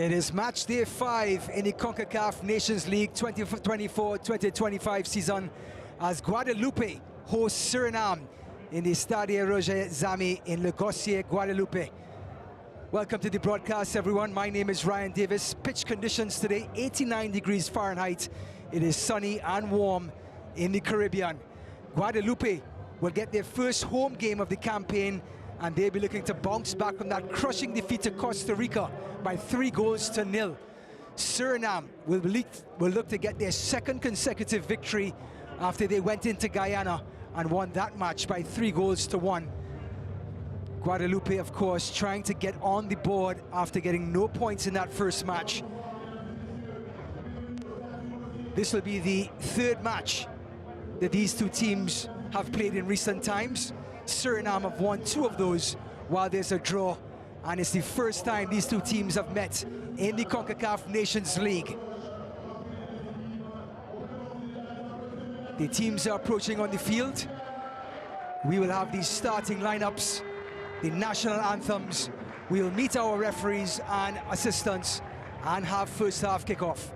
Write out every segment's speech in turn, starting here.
It is match day 5 in the Concacaf Nations League 2024-2025 season as Guadeloupe hosts Suriname in the Stade Zami in Guadeloupe. Welcome to the broadcast, everyone. My name is Ryan Davis. Pitch conditions today, 89 degrees Fahrenheit. It is sunny and warm in the Caribbean. Guadeloupe will get their first home game of the campaign, and they'll be looking to bounce back from that crushing defeat to Costa Rica by 3-0. Suriname will look to get their second consecutive victory after they went into Guyana and won that match by 3-1. Guadeloupe, of course, trying to get on the board after getting no points in that first match. This will be the third match that these two teams have played in recent times. Suriname have won 2 of those, while there's a draw, and it's the first time these two teams have met in the Concacaf Nations League. The teams are approaching on the field. We will have these starting lineups, the national anthems. We'll meet our referees and assistants and have first half kickoff.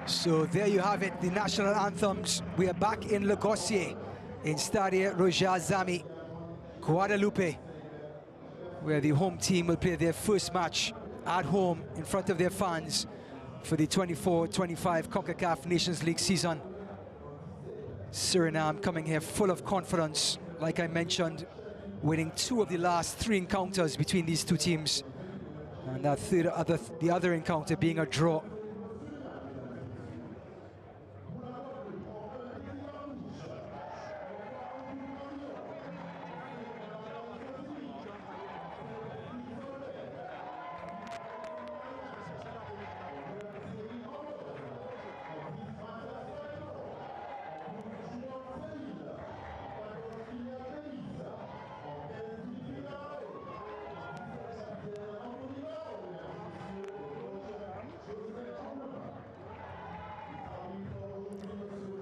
So there you have it, the national anthems. We are back in Lagosier, in Stade Zami, Guadeloupe, where the home team will play their first match at home in front of their fans for the 24-25 Concacaf Nations League season. Suriname coming here full of confidence, like I mentioned, winning 2 of the last 3 encounters between these two teams, and that the other encounter being a draw.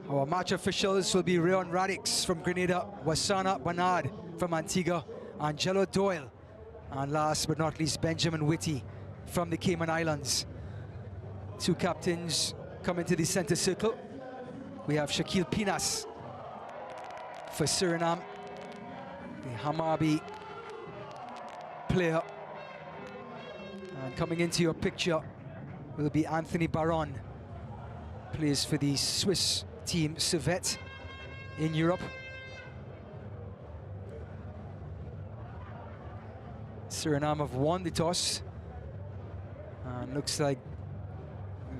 Our match officials will be Radix from Grenada, Wasana Bernard from Antigua, Angelo Doyle And last but not least, Benjamin Whitty from the Cayman Islands. Two captains come into the center circle. We have Shaquille Pinas for Suriname, the Hamabi player. And coming into your picture will be Anthony Baron, plays for the Swiss team Servette in Europe. Suriname have won the toss, and looks like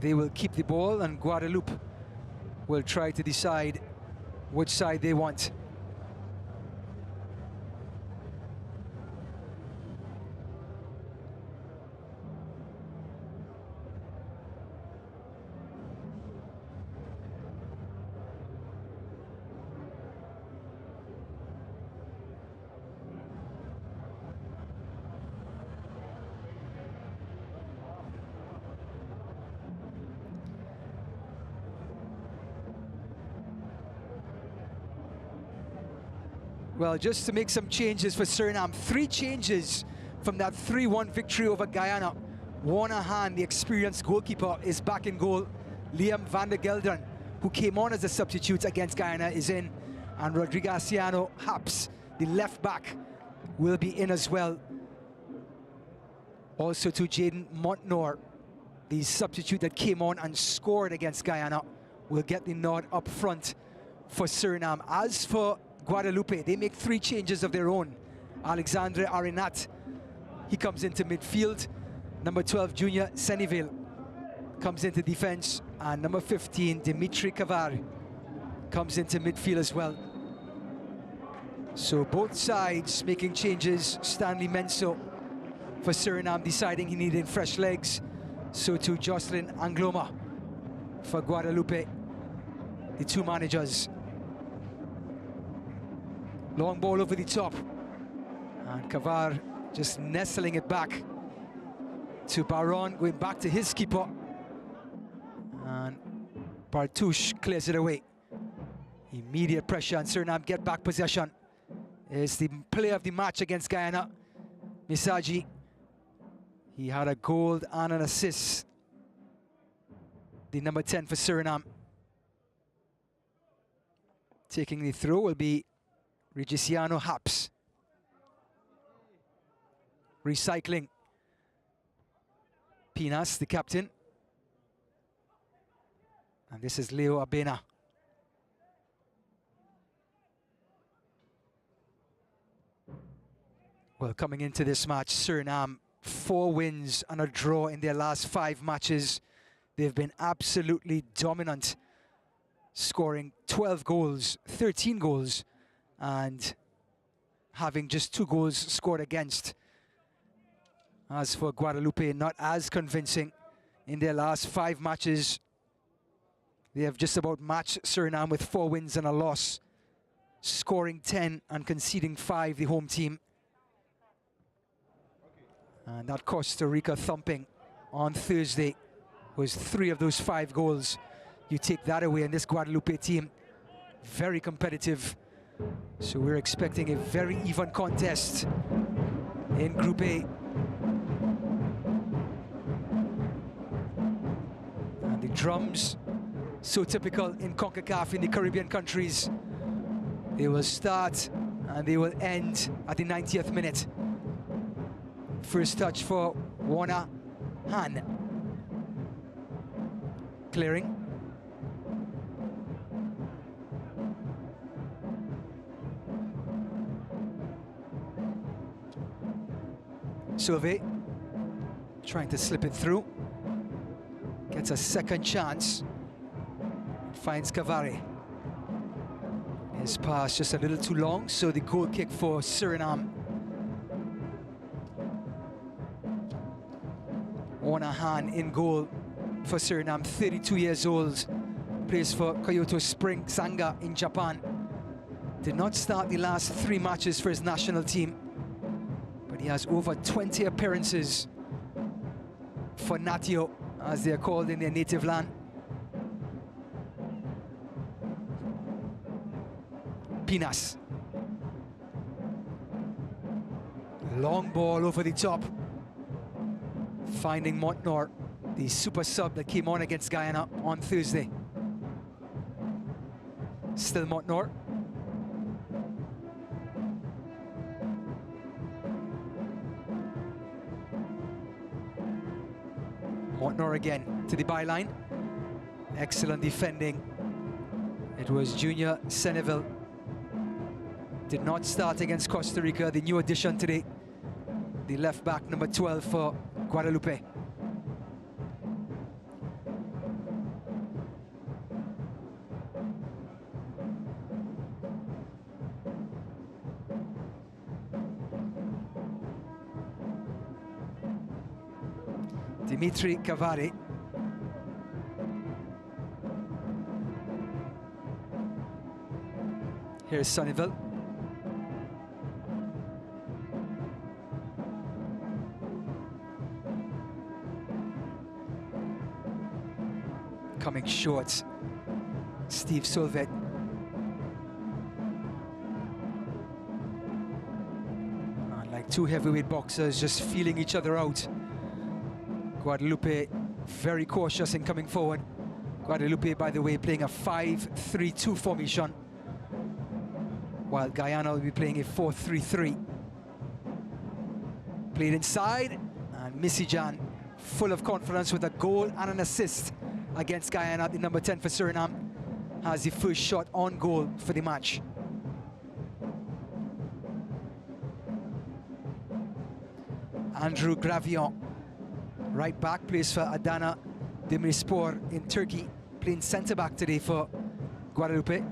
they will keep the ball, and Guadeloupe will try to decide which side they want. Well, just to make some changes for Suriname, 3 changes from that 3-1 victory over Guyana. Warner Han, the experienced goalkeeper, is back in goal. Liam van der Gelderen, who came on as a substitute against Guyana, is in. And Rodrigaciano Haps, the left back, will be in as well. Also to Jaden Montnor, the substitute that came on and scored against Guyana, will get the nod up front for Suriname. As for Guadeloupe, they make 3 changes of their own. Alexandre Arenat, he comes into midfield. Number 12, Junior Seneville, comes into defense. And number 15, Dimitri Cavar, comes into midfield as well. So both sides making changes. Stanley Menso for Suriname deciding he needed fresh legs. So too Jocelyn Angloma for Guadeloupe, the 2 managers. Long ball over the top, and Cavar just nestling it back to Baron, going back to his keeper, and Partouche clears it away. Immediate pressure, and Suriname get back possession. Is the player of the match against Guyana, Misaji. He had a goal and an assist. The number 10 for Suriname. Taking the throw will be Regiciano Haps. Recycling. Pinas, the captain. And this is Leo Abena. Well, coming into this match, Suriname, 4 wins and a draw in their last 5 matches. They've been absolutely dominant, scoring 12 goals, 13 goals, and having just 2 goals scored against. As for Guadeloupe, not as convincing in their last 5 matches. They have just about matched Suriname with 4 wins and a loss, scoring 10 and conceding 5, the home team. And that Costa Rica thumping on Thursday was 3 of those 5 goals. You take that away, and this Guadeloupe team, very competitive. So we're expecting a very even contest in Group A. And the drums, so typical in Concacaf in the Caribbean countries. They will start and they will end at the 90th minute. First touch for Warner Han. Clearing. Sauvé trying to slip it through. Gets a second chance. Finds Cavari. His pass just a little too long, so the goal kick for Suriname. Warner Han in goal for Suriname, 32 years old. Plays for Kyoto Spring Sanga in Japan. Did not start the last 3 matches for his national team, but he has over 20 appearances for Natio, as they're called in their native land. Pinas. Long ball over the top, finding Montnor, the super sub that came on against Guyana on Thursday. Still Montnor. Montnor again to the byline. Excellent defending. It was Junior Seneville. Did not start against Costa Rica, the new addition today. The left back, number 12 for Guadeloupe. Dimitri Cavari. Here's Sunnyville. Coming short, Steve Solvet. Like two heavyweight boxers just feeling each other out. Guadeloupe very cautious in coming forward. Guadeloupe, by the way, playing a 5-3-2 formation, while Guyana will be playing a 4-3-3. Played inside, and Missy Jan, full of confidence with a goal and an assist against Guyana. The number 10 for Suriname has the first shot on goal for the match. Andrew Gravion, right back, plays for Adana Demirspor in Turkey, playing centre-back today for Guadeloupe.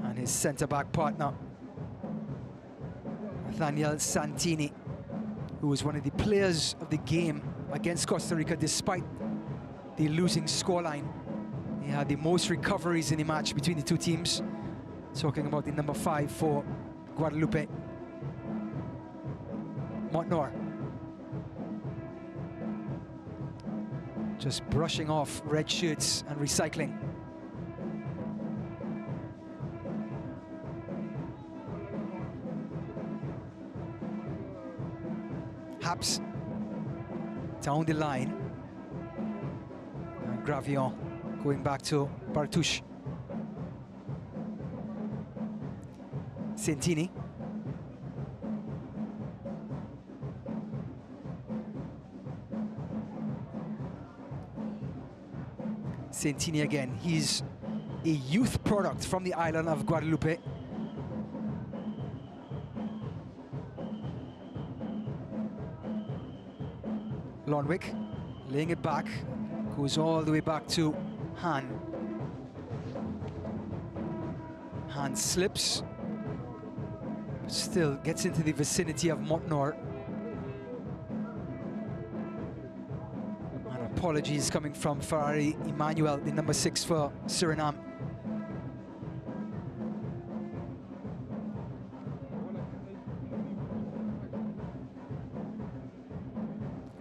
And his centre-back partner, Nathaniel Santini, who was one of the players of the game against Costa Rica despite the losing scoreline. He had the most recoveries in the match between the two teams. Talking about the number 5 for Guadeloupe. Montnor. Just brushing off red shirts and recycling. Haps down the line. And Gravion going back to Bartouche. Sentini. Sentini again. He's a youth product from the island of Guadeloupe. Lonwick laying it back, goes all the way back to Han. Han slips, but still gets into the vicinity of Montnor. And apologies coming from Ferrari Emmanuel, the number 6 for Suriname.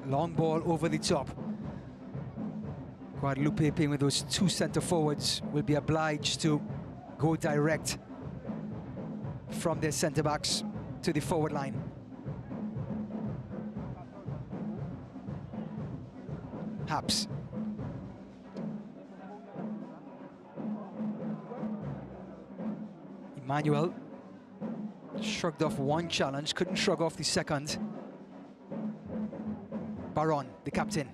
Long ball over the top. Guadeloupe, playing with those two centre forwards, will be obliged to go direct from their centre backs to the forward line. Haps. Emmanuel shrugged off one challenge, couldn't shrug off the second. Baron, the captain.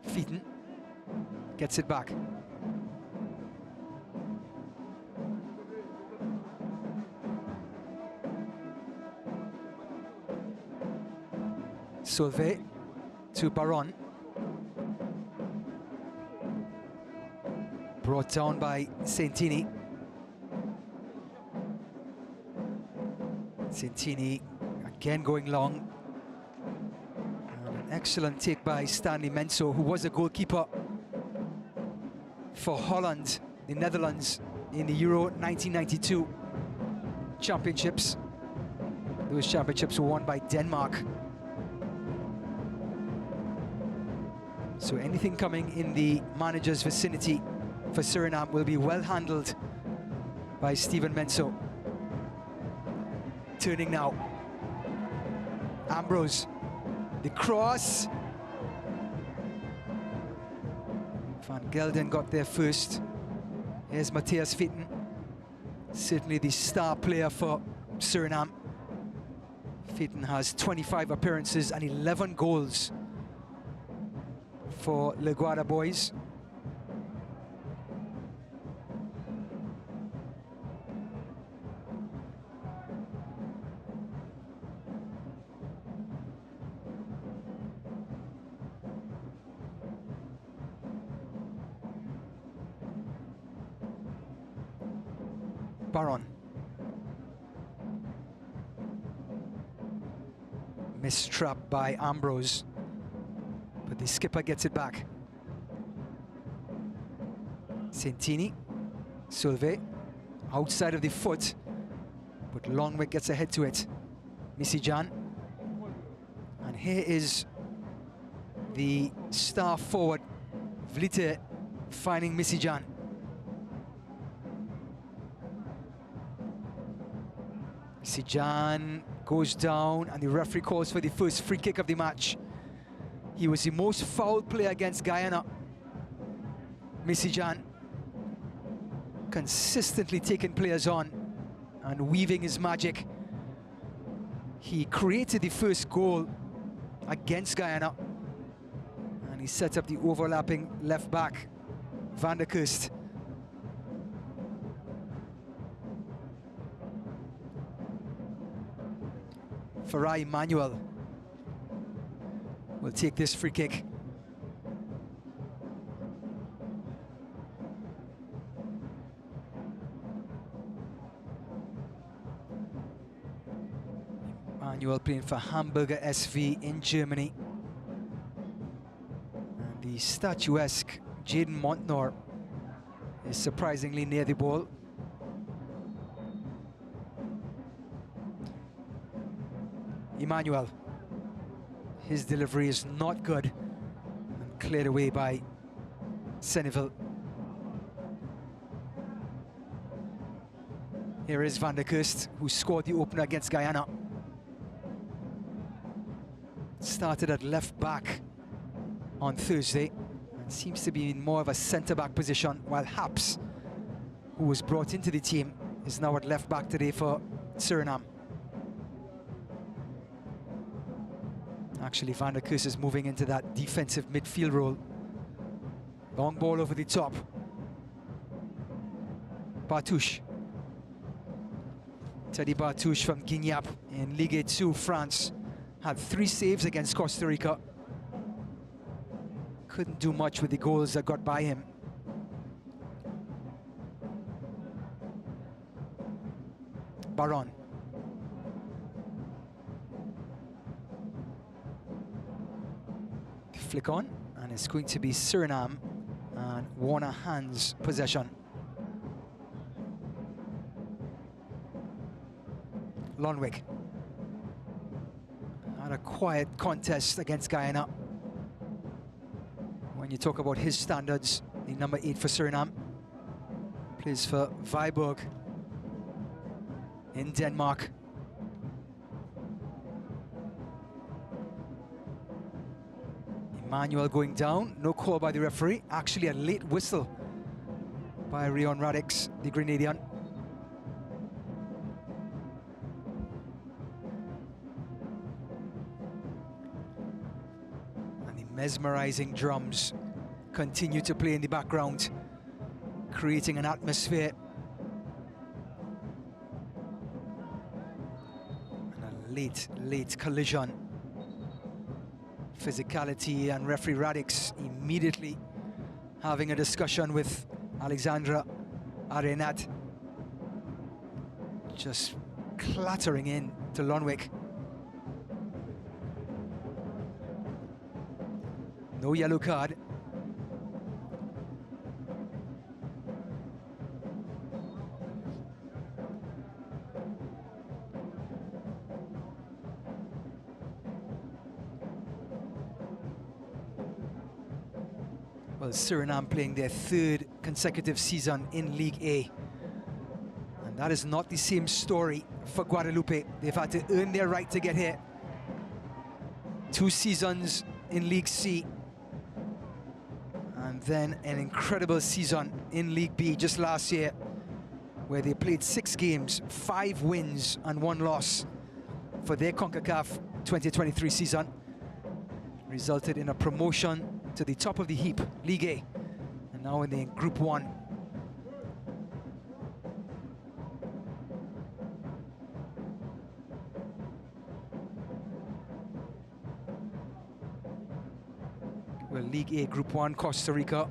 Featon gets it back. Solvet to Baron. Brought down by Sentini. Sentini again going long. And an excellent take by Stanley Menso, who was a goalkeeper for Holland, the Netherlands, in the Euro 1992 championships. Those championships were won by Denmark. So anything coming in the manager's vicinity for Suriname will be well handled by Steven Menso. Turning now. Ambrose, the cross. Van Gelden got there first. Here's Matthias Fitten, certainly the star player for Suriname. Fitten has 25 appearances and 11 goals for Le Guada boys. Baron. Mistrap by Ambrose, but the skipper gets it back. Sentini, Solvay, outside of the foot, but Longwick gets ahead to it. Misijan, and here is the star forward, Vlite, finding Misijan. Misijan goes down, and the referee calls for the first free kick of the match. He was the most fouled player against Guyana. Misijan consistently taking players on and weaving his magic. He created the first goal against Guyana, and he set up the overlapping left back, Van der Kust. Farai Manuel will take this free kick. Manuel playing for Hamburger SV in Germany. And the statuesque Jaden Montnor is surprisingly near the ball. Emmanuel, his delivery is not good, and cleared away by Seneville. Here is Van der Kust, who scored the opener against Guyana. Started at left back on Thursday and seems to be in more of a centre-back position, while Haps, who was brought into the team, is now at left back today for Suriname. Actually, Van der Kust is moving into that defensive midfield role. Long ball over the top. Bartouche. Teddy Bartouche from Guignap in Ligue 2, France. Had 3 saves against Costa Rica. Couldn't do much with the goals that got by him. Baron. Flick on, and it's going to be Suriname and Warner Hans possession. Lonwick had a quiet contest against Guyana. When you talk about his standards, the number 8 for Suriname plays for Viborg in Denmark. Emmanuel going down, no call by the referee. Actually a late whistle by Rion Radix, the Grenadian. And the mesmerizing drums continue to play in the background, creating an atmosphere. And a late collision. Physicality, and referee Radix immediately having a discussion with Alexandra Arenat, just clattering in to Lonwick. No yellow card. Well, Suriname playing their 3rd consecutive season in League A. And that is not the same story for Guadeloupe. They've had to earn their right to get here. 2 seasons in League C. And then an incredible season in League B just last year, where they played 6 games, 5 wins and 1 loss for their Concacaf 2023 season. Resulted in a promotion to the top of the heap, League A, and now in the Group 1. Well, League A, Group 1, Costa Rica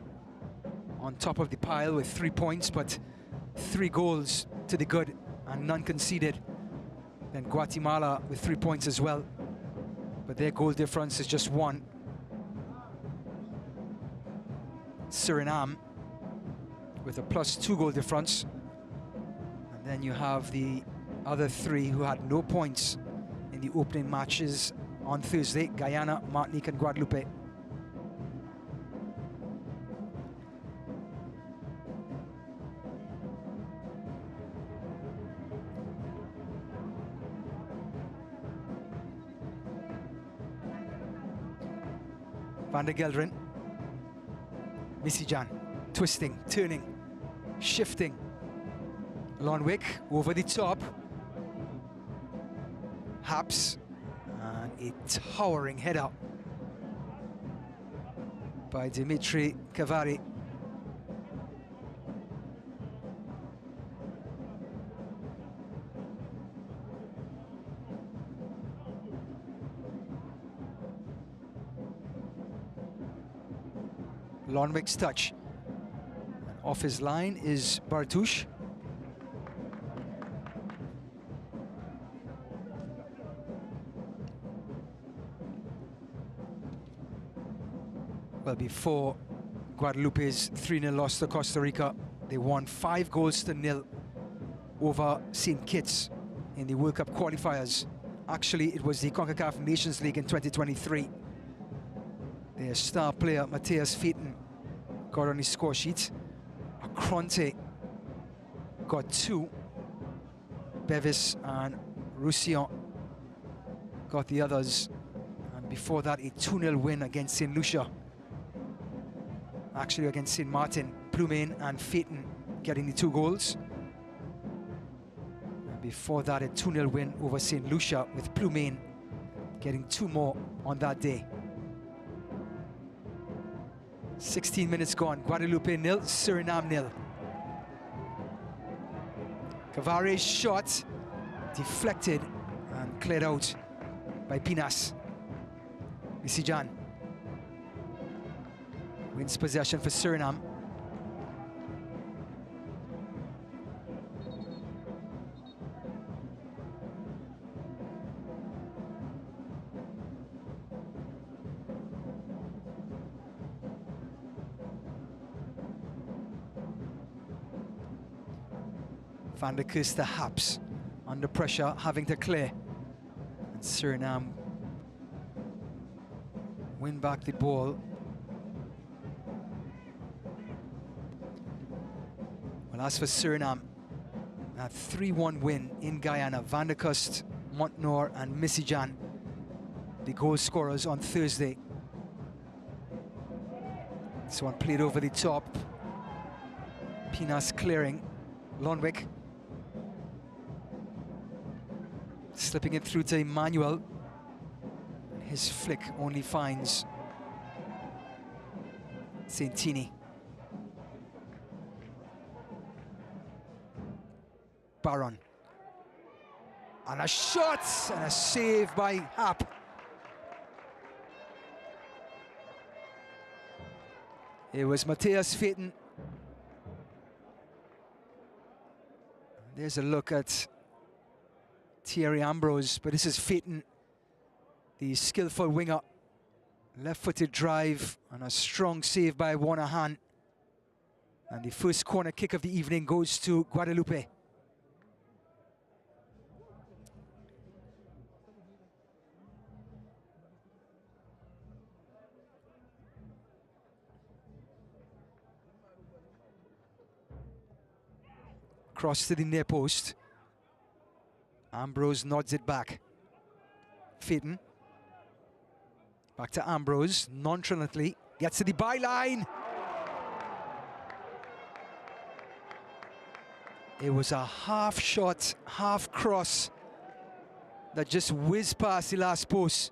on top of the pile with 3 points, but 3 goals to the good and none conceded. Then Guatemala with 3 points as well, but their goal difference is just 1. Suriname with a +2 goal difference. And then you have the other 3 who had no points in the opening matches on Thursday: Guyana, Martinique and Guadeloupe. Van der Gelderen, Misijan, twisting, turning, shifting. Lonwick over the top. Haps, and a towering header by Dimitri Cavari. Lonwick's touch. And off his line is Bartouche. Well, before Guadeloupe's 3-0 loss to Costa Rica, they won 5-0 over St. Kitts in the World Cup qualifiers. Actually, it was the Concacaf Nations League in 2023. Their star player, Matthias Feiten, got on his score sheet. Akronte got 2. Bevis and Roussillon got the others. And before that, a 2-0 win against St. Lucia. Actually against St. Martin, Plumain and Feiten getting the 2 goals. And before that, a 2-0 win over St. Lucia, with Plumain getting 2 more on that day. 16 minutes gone. Guadeloupe 0, Suriname 0. Cavari's shot deflected and cleared out by Pinas. Misijan wins possession for Suriname. Van der Kuster Haps under pressure, having to clear. And Suriname win back the ball. Well, as for Suriname, a 3-1 win in Guyana. Van der Kust, Montnor and Misijan, the goal scorers on Thursday. This one played over the top. Pinas clearing. Lonwick slipping it through to Emmanuel. His flick only finds Santini. Baron. And a shot and a save by Hap. It was Matthias Feiten. There's a look at Thierry Ambrose, but this is Feiten, the skillful winger. Left-footed drive and a strong save by Wanahan. And the first corner kick of the evening goes to Guadeloupe. Cross to the near post. Ambrose nods it back. Phaeton. Back to Ambrose, nonchalantly. Gets to the byline. It was a half shot, half cross that just whizzed past the last post.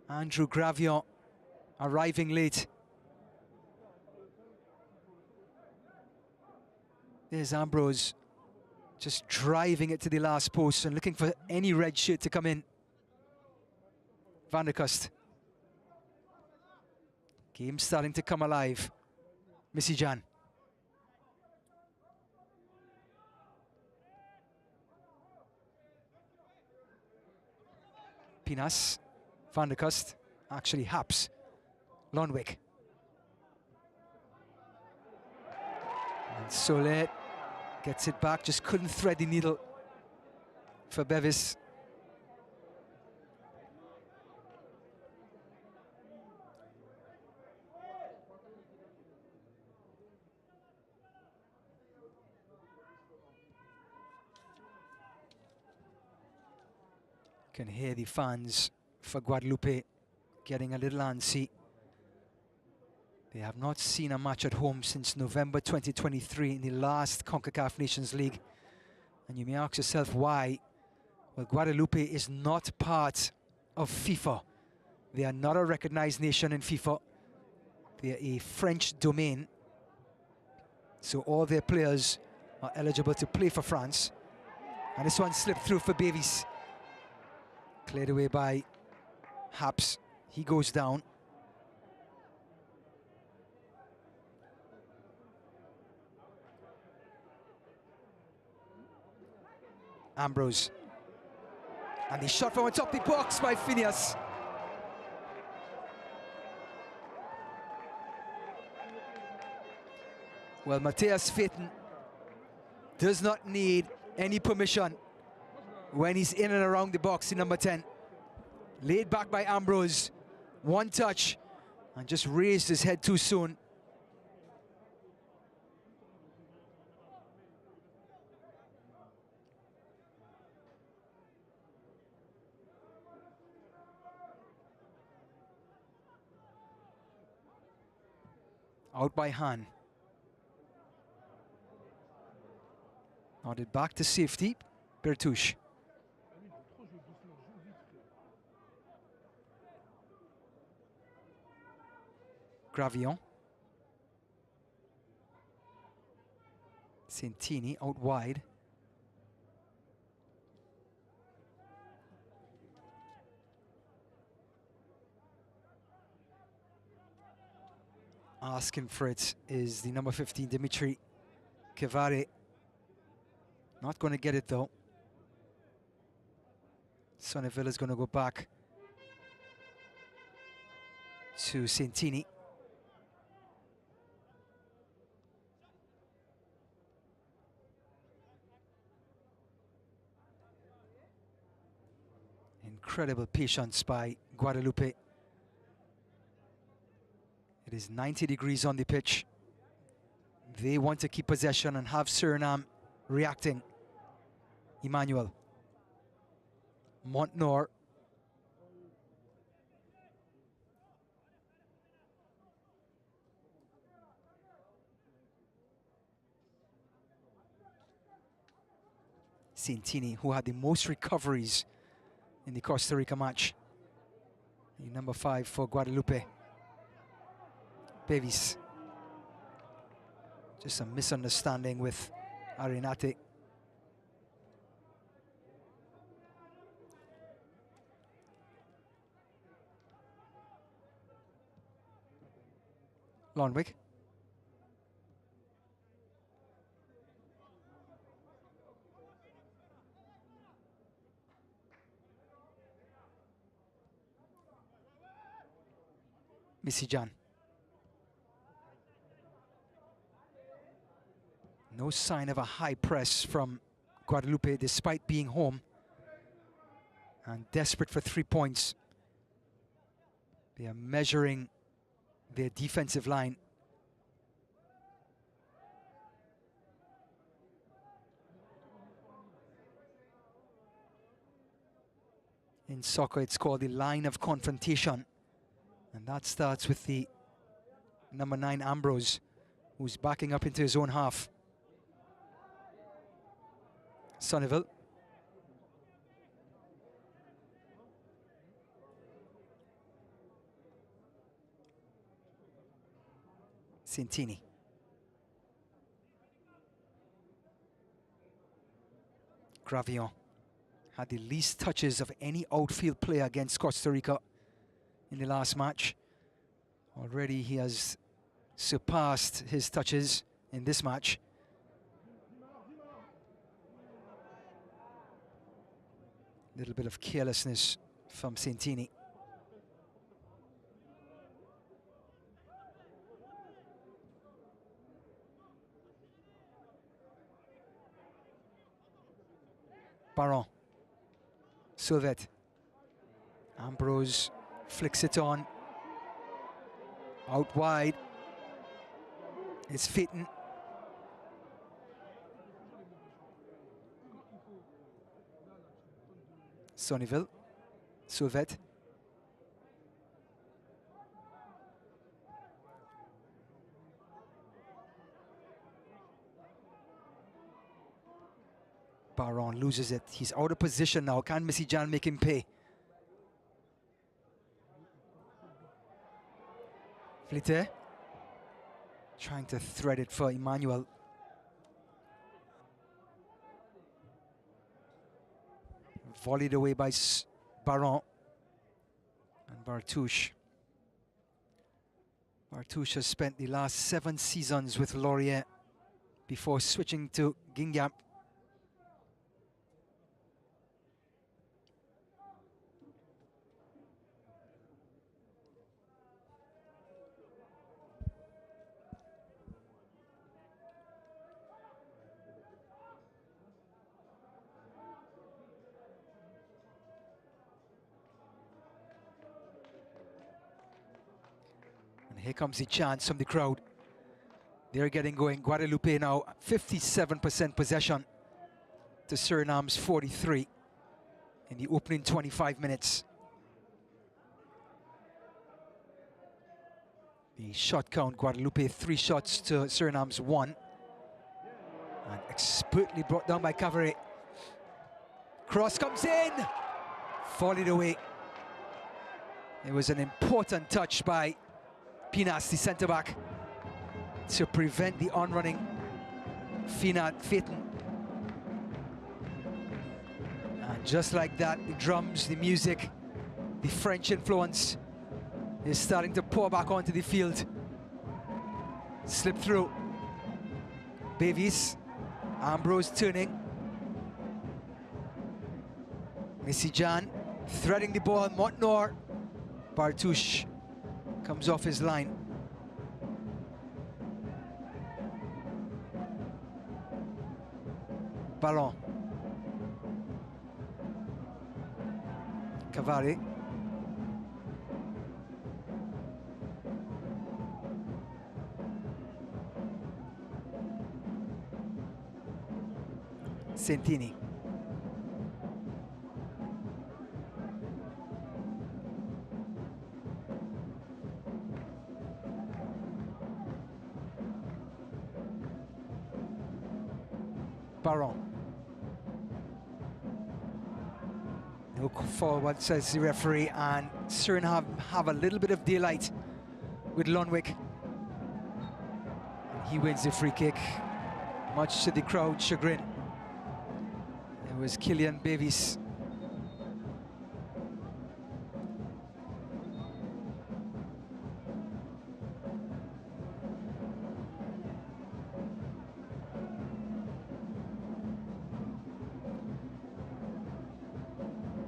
Andrew Gravillon arriving late. There's Ambrose just driving it to the last post and looking for any red shirt to come in. Van der Kust. Game starting to come alive. Missy Jan. Pinas. Van der Kust. Actually Haps. Lonwick. And Solet gets it back, just couldn't thread the needle for Bevis. Can hear the fans for Guadeloupe getting a little antsy. They have not seen a match at home since November 2023 in the last Concacaf Nations League. And you may ask yourself why. Well, Guadeloupe is not part of FIFA. They are not a recognized nation in FIFA. They are a French domain. So all their players are eligible to play for France. And this one slipped through for Bevis. Cleared away by Haps. He goes down. Ambrose. And the shot from on top the box by Phineas. Well, Matthias Phaeton does not need any permission when he's in and around the box in number 10. Laid back by Ambrose. One touch and just raised his head too soon. Out by Han. Nodded back to safety. Bertouche. Gravillon. Santini out wide. Asking for it is the number 15, Dimitri Kevare. Not going to get it though. Sonneville is going to go back to Santini. Incredible patience by Guadeloupe. It is 90 degrees on the pitch. They want to keep possession and have Suriname reacting. Emmanuel. Montnor. Santini, who had the most recoveries in the Costa Rica match. The number 5 for Guadeloupe. Bevis. Just a misunderstanding with Arenate. Lonwick. Missy Jan. No sign of a high press from Guadeloupe despite being home and desperate for 3 points. They are measuring their defensive line. In soccer, it's called the line of confrontation. And that starts with the number 9, Ambrose, who's backing up into his own half. Sonneville. Santini. Gravillon had the least touches of any outfield player against Costa Rica in the last match. Already he has surpassed his touches in this match. A little bit of carelessness from Santini. Baron. Sylvet. Ambrose flicks it on. Out wide. It's Fitton. Sonneville. Sylvet. Baron loses it. He's out of position now. Can Missy Jan make him pay? Flite trying to thread it for Emmanuel. Volleyed away by Baron and Bartouche. Bartouche has spent the last 7 seasons with Laurier before switching to Guingamp. Here comes the chance from the crowd. They're getting going. Guadeloupe now 57% possession to Suriname's 43 in the opening 25 minutes. The shot count, Guadeloupe 3 shots to Suriname's 1. And expertly brought down by Cavare. Cross comes in, volleyed away. It was an important touch by Pinas, the centre-back, to prevent the on-running Fitton. And just like that, the drums, the music, the French influence is starting to pour back onto the field. Slip through. Bevis, Ambrose turning. Missy Jan threading the ball, Montnor. Bartouche comes off his line. Ballon. Cavare. Santini. Baron. No forward, says the referee, and Suriname have a little bit of daylight with Lonwick. He wins the free kick, much to the crowd's chagrin. It was Kylian Bevis.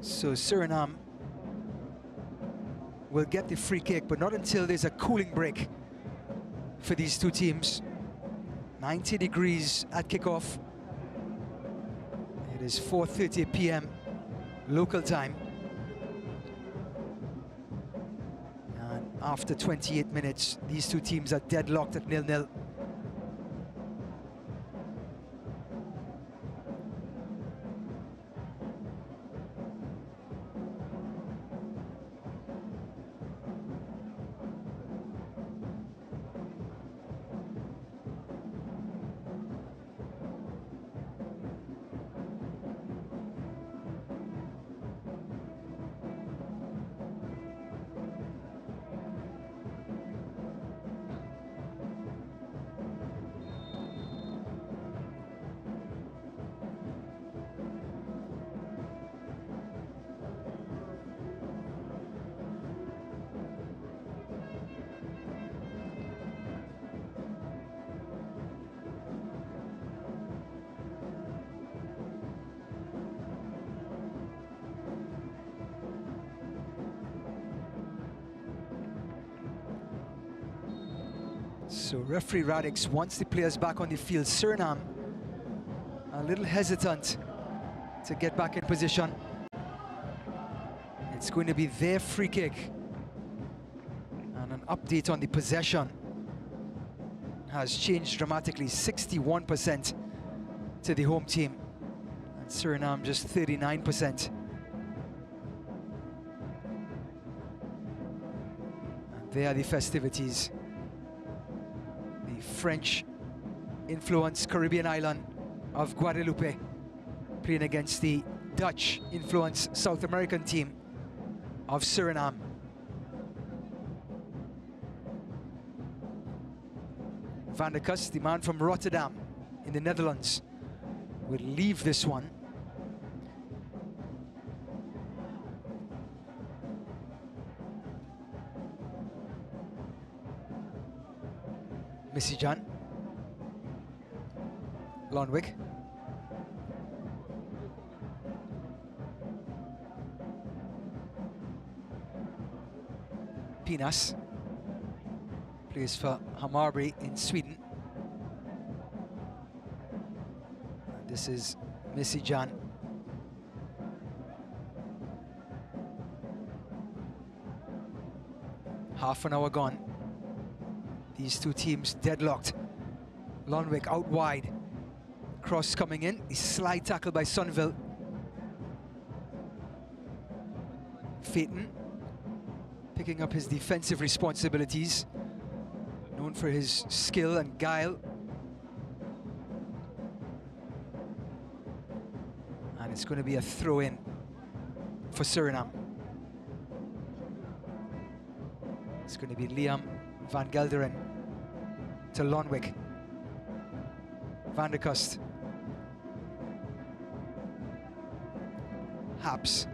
So Suriname will get the free kick, but not until there's a cooling break for these two teams. 90 degrees at kickoff. It is 4:30 p.m. local time. And after 28 minutes, these two teams are deadlocked at 0-0. So referee Radix wants the players back on the field. Suriname a little hesitant to get back in position. It's going to be their free kick. And an update on the possession has changed dramatically, 61% to the home team, and Suriname just 39%. And there are the festivities. The French-influenced Caribbean island of Guadeloupe playing against the Dutch-influenced South American team of Suriname. Van der Kust, the man from Rotterdam in the Netherlands, will leave this one. Misijan, Lonwijk, Pinas plays for Hammarby in Sweden. And this is Misijan. Half an hour gone. These two teams deadlocked. Lonwijk out wide. Cross coming in. The slide tackle by Sunville. Phaeton picking up his defensive responsibilities. Known for his skill and guile. And it's going to be a throw-in for Suriname. It's going to be Liam van Gelderen to Lonwijk. Van der Kust. Haps.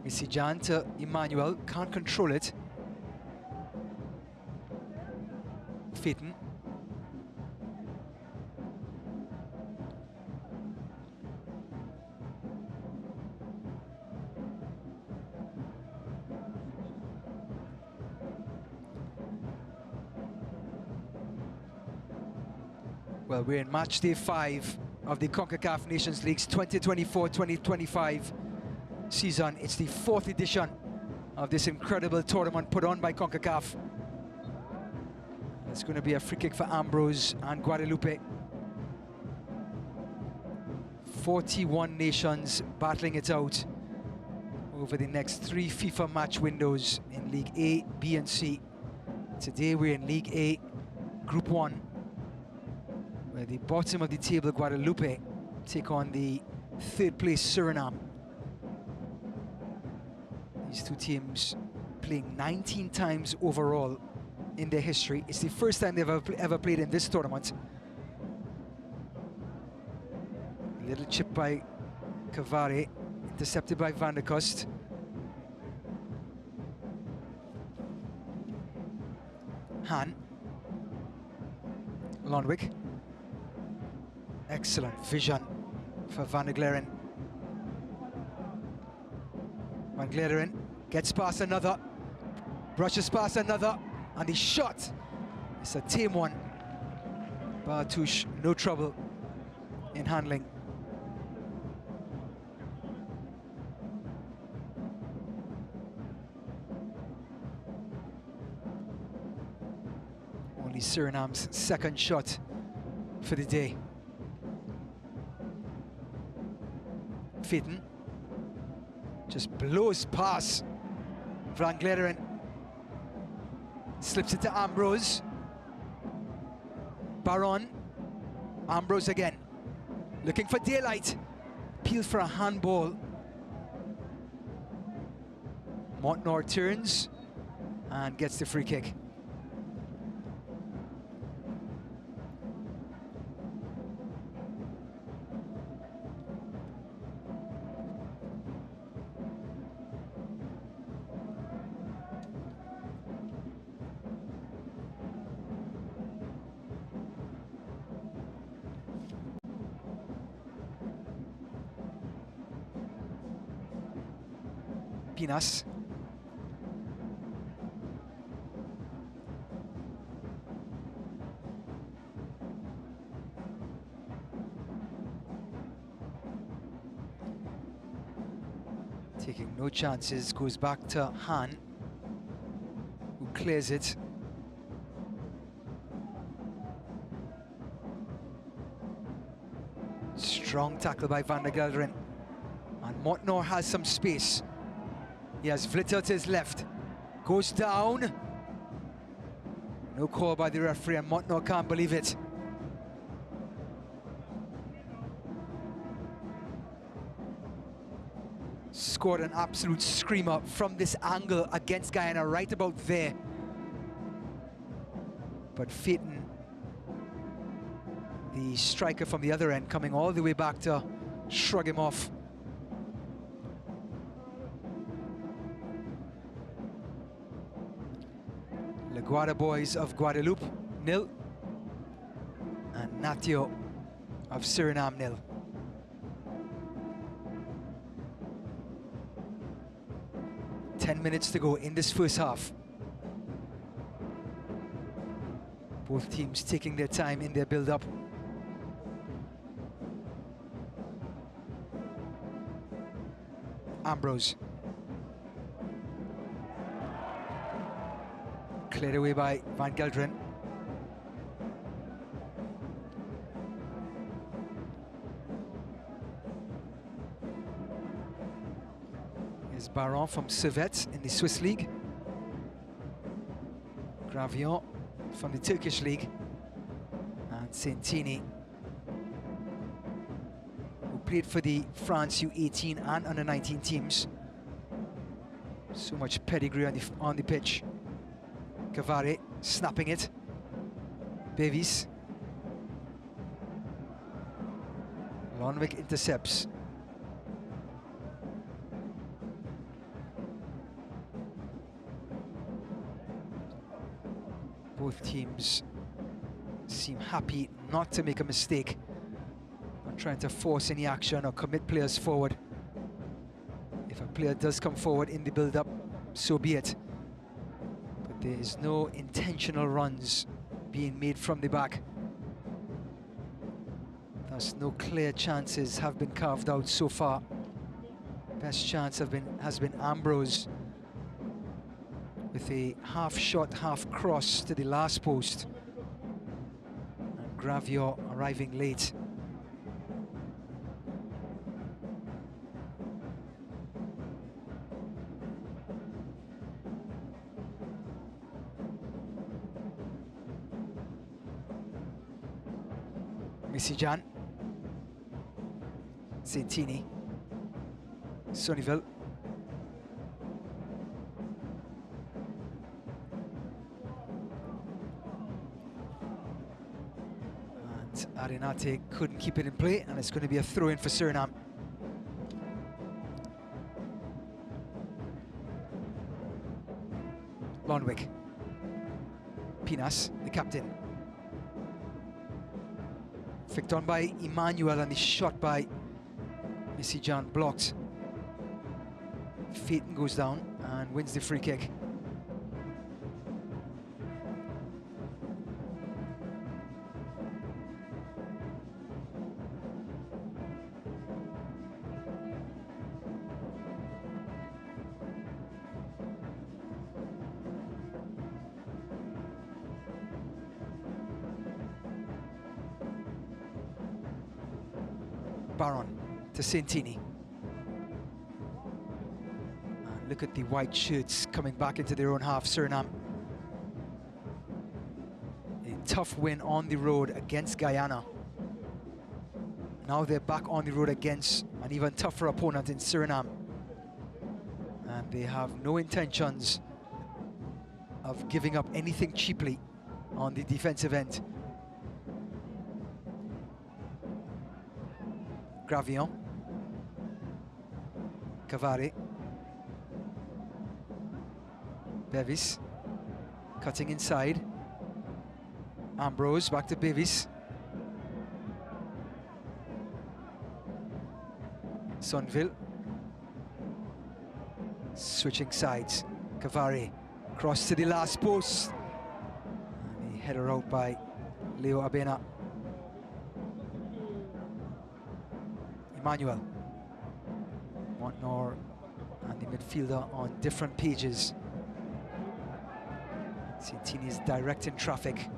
Misijan to Emmanuel, can't control it. Phaeton. Well, we're in match day 5 of the Concacaf Nations League's 2024-2025 season. It's the 4th edition of this incredible tournament put on by Concacaf. It's going to be a free kick for Ambrose and Guadeloupe. 41 nations battling it out over the next 3 FIFA match windows in League A, B and C. Today we're in League A, Group 1, where the bottom of the table, Guadeloupe, take on the 3rd place Suriname. These two teams playing 19 times overall in their history. It's the first time they've ever played in this tournament. A little chip by Cavare, intercepted by Van der Kust. Han. Lonwijk. Excellent vision for Van der Gleren. Van Gleren gets past another, brushes past another, and the shot, it's a tame one. Bartouche, no trouble in handling. Only Suriname's 2nd shot for the day. Phaeton just blows past Van Gleren. Slips it to Ambrose. Baron. Ambrose again. Looking for daylight. Appeals for a handball. Montnor turns and gets the free kick. Pinas. Taking no chances, goes back to Han, who clears it. Strong tackle by Van der Gelderen. And Motnor has some space. He has Vlitter to his left. Goes down. No call by the referee, and Motnor can't believe it. Scored an absolute screamer from this angle against Guyana, right about there. But Phaeton, the striker from the other end, coming all the way back to shrug him off. La Guarda boys of Guadeloupe, 0. And Natio of Suriname, 0. Minutes to go in this first half. Both teams taking their time in their build-up. Ambrose. Cleared away by Van Gelderen. Here's Baron from Servette in the Swiss League. Gravion from the Turkish League. And Sentini, who played for the France U18 and under-19 teams. So much pedigree on the pitch. Cavare snapping it. Bevis. Lonwijk intercepts. Both teams seem happy not to make a mistake, not trying to force any action or commit players forward. If a player does come forward in the build-up, so be it. But there is no intentional runs being made from the back. Thus, no clear chances have been carved out so far. Best chance has been Ambrose, with a half shot, half cross to the last post. And Gravior arriving late. Misijan. Sentini. Sonneville. Arenate couldn't keep it in play, and it's going to be a throw-in for Suriname. Lonwijk. Pinas, the captain. Flicked on by Emmanuel, and the shot by Misijan blocked. Phaeton goes down and wins the free kick. Baron to Sentini. And look at the white shirts coming back into their own half, Suriname. A tough win on the road against Guyana. Now they're back on the road against an even tougher opponent in Suriname. And they have no intentions of giving up anything cheaply on the defensive end. Gravion. Cavare. Bevis. Cutting inside. Ambrose back to Bevis. Sonneville. Switching sides, Cavari cross to the last post, and he headed out by Leo Abena. Emmanuel, Montnor and the midfielder on different pages. Santini is directing traffic.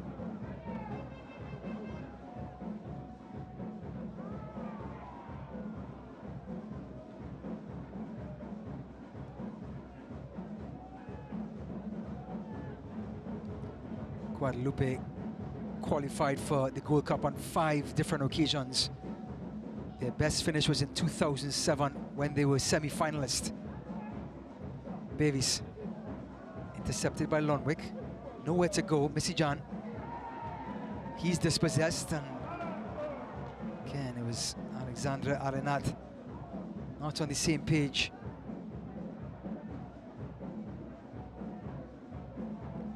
Guadeloupe qualified for the Gold Cup on 5 different occasions. Their best finish was in 2007 when they were semi-finalists. Bevis intercepted by Lonwick. Nowhere to go, Misijan. He's dispossessed, and again it was Alexandre Arenat not on the same page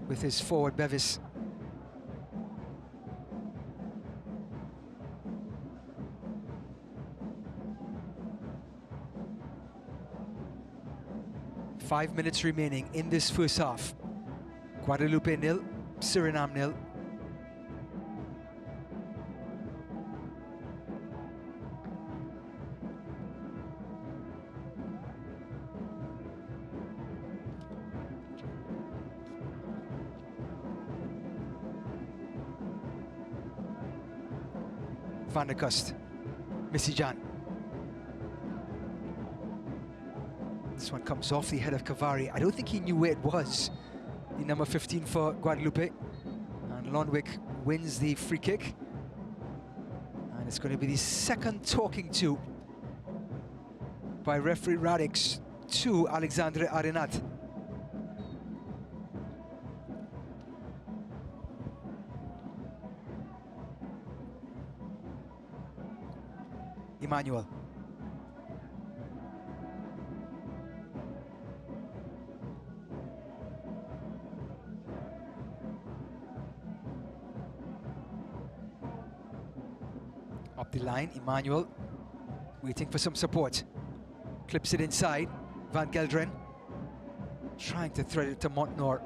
with his forward Bevis. Five minutes remaining in this first half. Guadeloupe 0, Suriname 0. Van der Kust, Misijan. This one comes off the head of Cavari. I don't think he knew where it was. The number 15 for Guadeloupe. And Lonwick wins the free kick. And it's going to be the second talking to by referee Radix to Alexandre Arenat. Emmanuel. Up the line, Emmanuel waiting for some support. Clips it inside. Van Gelderen trying to thread it to Montnor.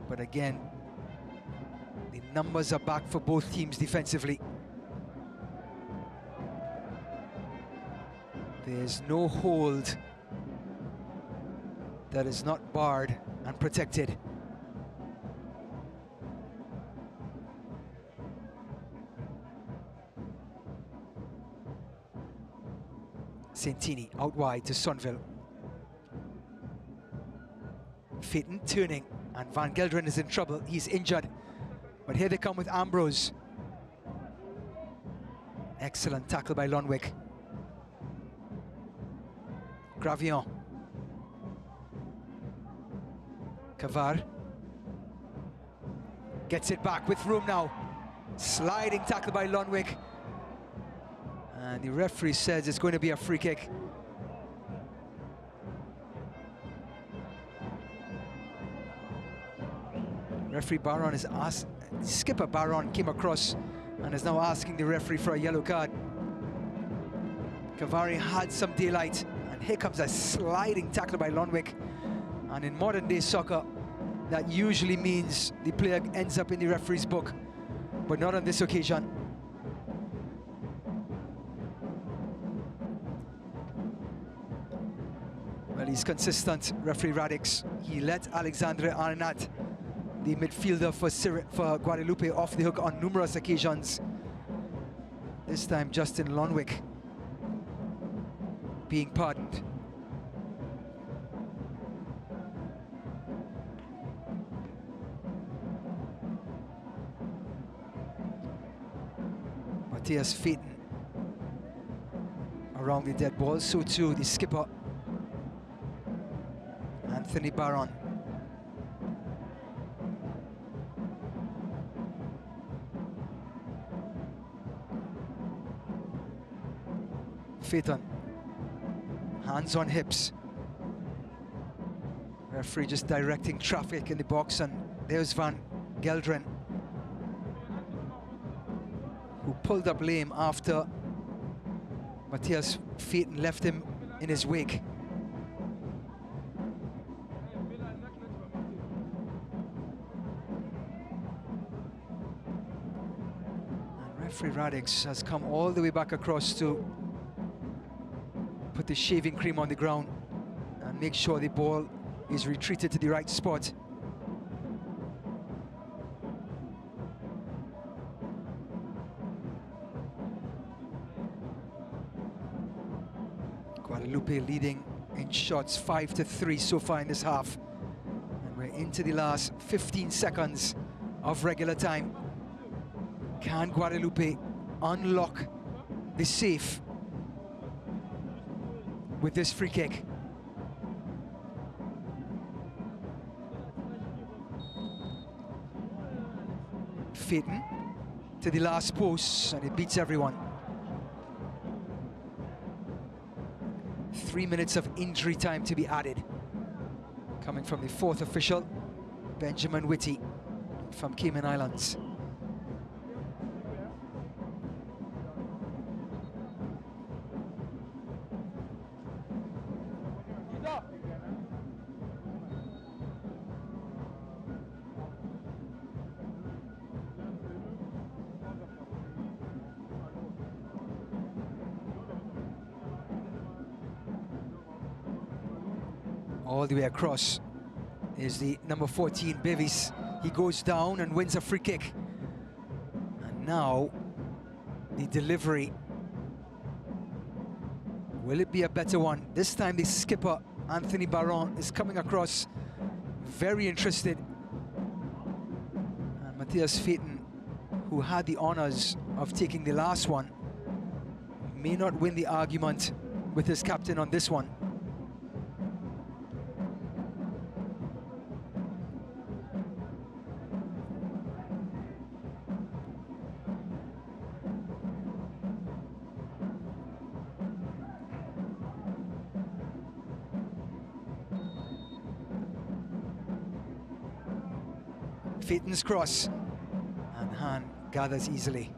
But again, the numbers are back for both teams defensively. There's no hold that is not barred and protected. Santini out wide to Sonville. Fitton turning, and Van Gelderen is in trouble. He's injured. But here they come with Ambrose. Excellent tackle by Lonwick. Gravillon. Cavar. Gets it back with room now. Sliding tackle by Lonwick. And the referee says it's going to be a free kick. Referee Baron is asked, skipper Baron came across and is now asking the referee for a yellow card. Cavari had some daylight, and here comes a sliding tackle by Lonwick. And in modern day soccer, that usually means the player ends up in the referee's book, but not on this occasion. Well, he's consistent, referee Radix. He let Alexandre Arenat, the midfielder for Guadeloupe, off the hook on numerous occasions. This time, Justin Lonwick being pardoned. Matthias Fitton around the dead ball, so too the skipper Anthony Baron. Fitton, hands on hips. Referee just directing traffic in the box, and there's Van Gelderen, who pulled up lame after Matthias Fitton left him in his wake. Referee Radix has come all the way back across to put the shaving cream on the ground and make sure the ball is retreated to the right spot. Guadeloupe leading in shots 5-3 so far in this half. And we're into the last 15 seconds of regular time. Can Guadeloupe unlock the safe with this free kick? Phaeton to the last post, and it beats everyone. 3 minutes of injury time to be added. Coming from the fourth official, Benjamin Whitty from Cayman Islands. All the way across is the number 14, Bevis. He goes down and wins a free kick. And now, the delivery. Will it be a better one? This time the skipper, Anthony Baron, is coming across very interested. And Matthias Phaeton, who had the honors of taking the last one, may not win the argument with his captain on this one. Phaeton's cross, and Han gathers easily.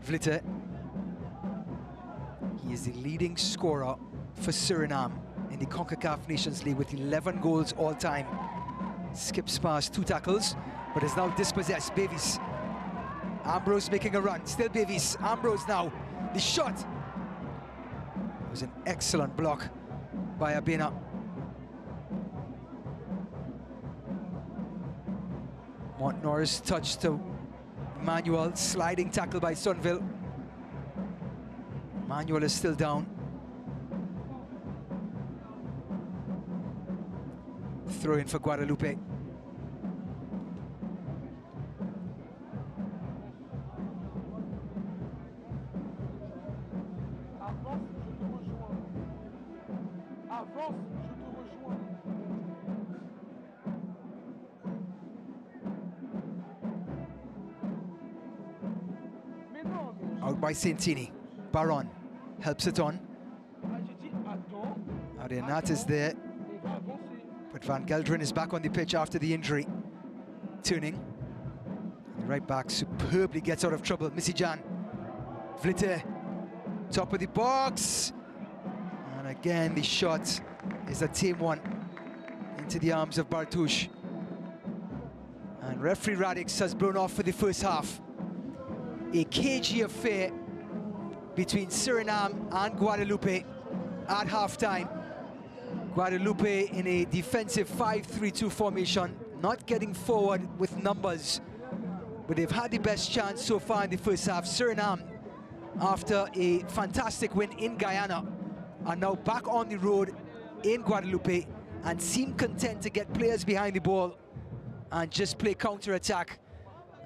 Vlitter, he is the leading scorer for Suriname in the Concacaf Nations League with 11 goals all time. Skips past 2 tackles, but is now dispossessed. Bevis, Ambrose making a run, still Bevis, Ambrose now, the shot. It was an excellent block by Abena. Montnor's touch to Manuel, sliding tackle by Sunville. Manuel is still down. Throw in for Guadeloupe. Out by Santini. Baron helps it on. Arenat is there, but Van Gelderen is back on the pitch after the injury. Turning. The right back superbly gets out of trouble. Missy Jan. Vlitter. Top of the box. And again, the shot is a tame one into the arms of Bartouche. And referee Radix has blown off for the first half. A cagey affair between Suriname and Guadeloupe at halftime. Guadeloupe in a defensive 5-3-2 formation, not getting forward with numbers, but they've had the best chance so far in the first half. Suriname, after a fantastic win in Guyana, are now back on the road in Guadeloupe and seem content to get players behind the ball and just play counter-attack.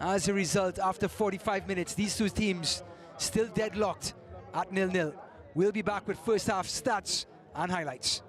As a result, after 45 minutes, these two teams still deadlocked at 0-0. We'll be back with first half stats and highlights.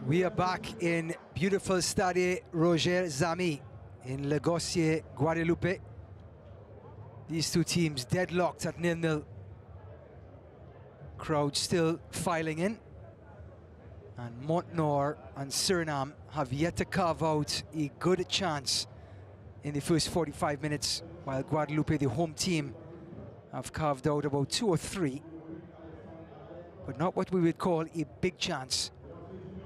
We are back in beautiful Stade Roger Zami in Lagos, Guadeloupe. These two teams deadlocked at 0-0. Crowd still filing in. And Montenor and Suriname have yet to carve out a good chance in the first 45 minutes, while Guadeloupe, the home team, have carved out about 2 or 3, but not what we would call a big chance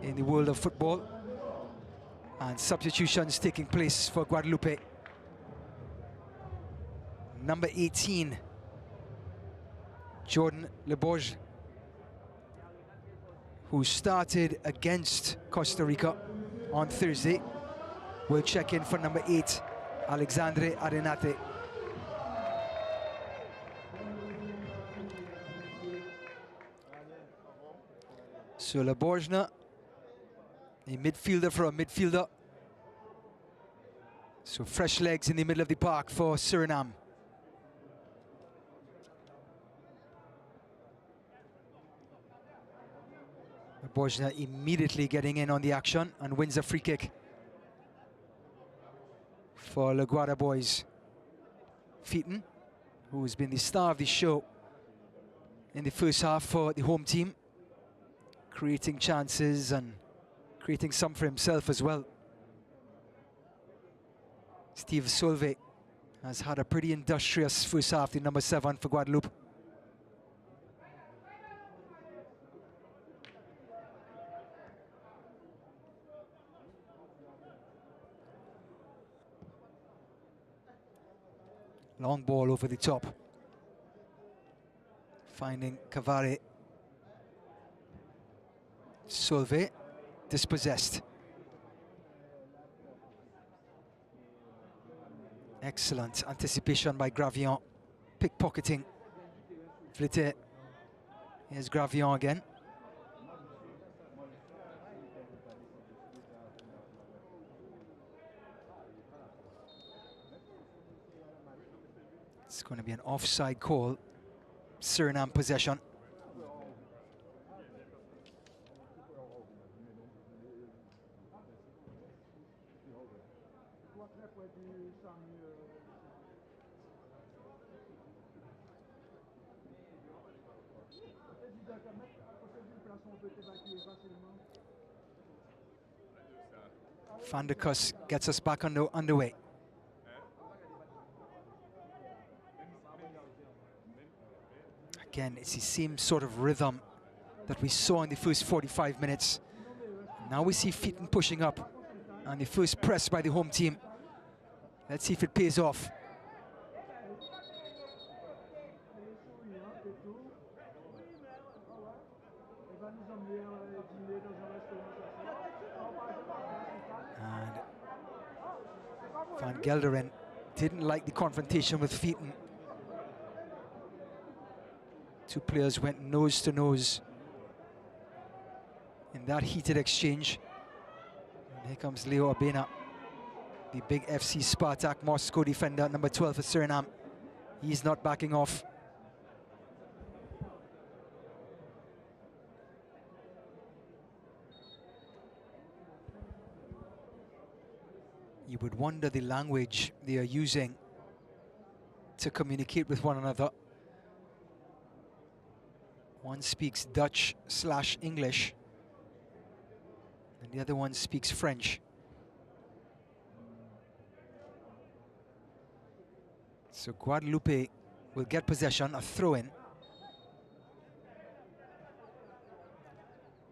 in the world of football. And substitutions taking place for Guadeloupe. Number 18, Jordan Leborge, who started against Costa Rica on Thursday, will check in for number 8, Alexandre Arenate. So Leborge, a midfielder for a midfielder. So fresh legs in the middle of the park for Suriname. Leborge immediately getting in on the action and wins a free kick for Le Guada boys. Featon, who has been the star of the show in the first half for the home team, creating chances and creating some for himself as well. Steve Solve has had a pretty industrious first half, the number 7 for Guadeloupe. Long ball over the top, finding Cavare. Solve dispossessed. Excellent anticipation by Gravion, pickpocketing Vlite. Here's Gravion again. It's going to be an offside call. Suriname possession. Van der Kus gets us back underway. Again, it's the same sort of rhythm that we saw in the first 45 minutes. Now we see Featon pushing up and the first press by the home team. Let's see if it pays off. And Van Gelderen didn't like the confrontation with Featon. Two players went nose to nose in that heated exchange. And here comes Leo Abena, the big FC Spartak Moscow defender, number 12 for Suriname. He's not backing off. You would wonder the language they are using to communicate with one another. One speaks Dutch/English, and the other one speaks French. So Guadeloupe will get possession, a throw-in.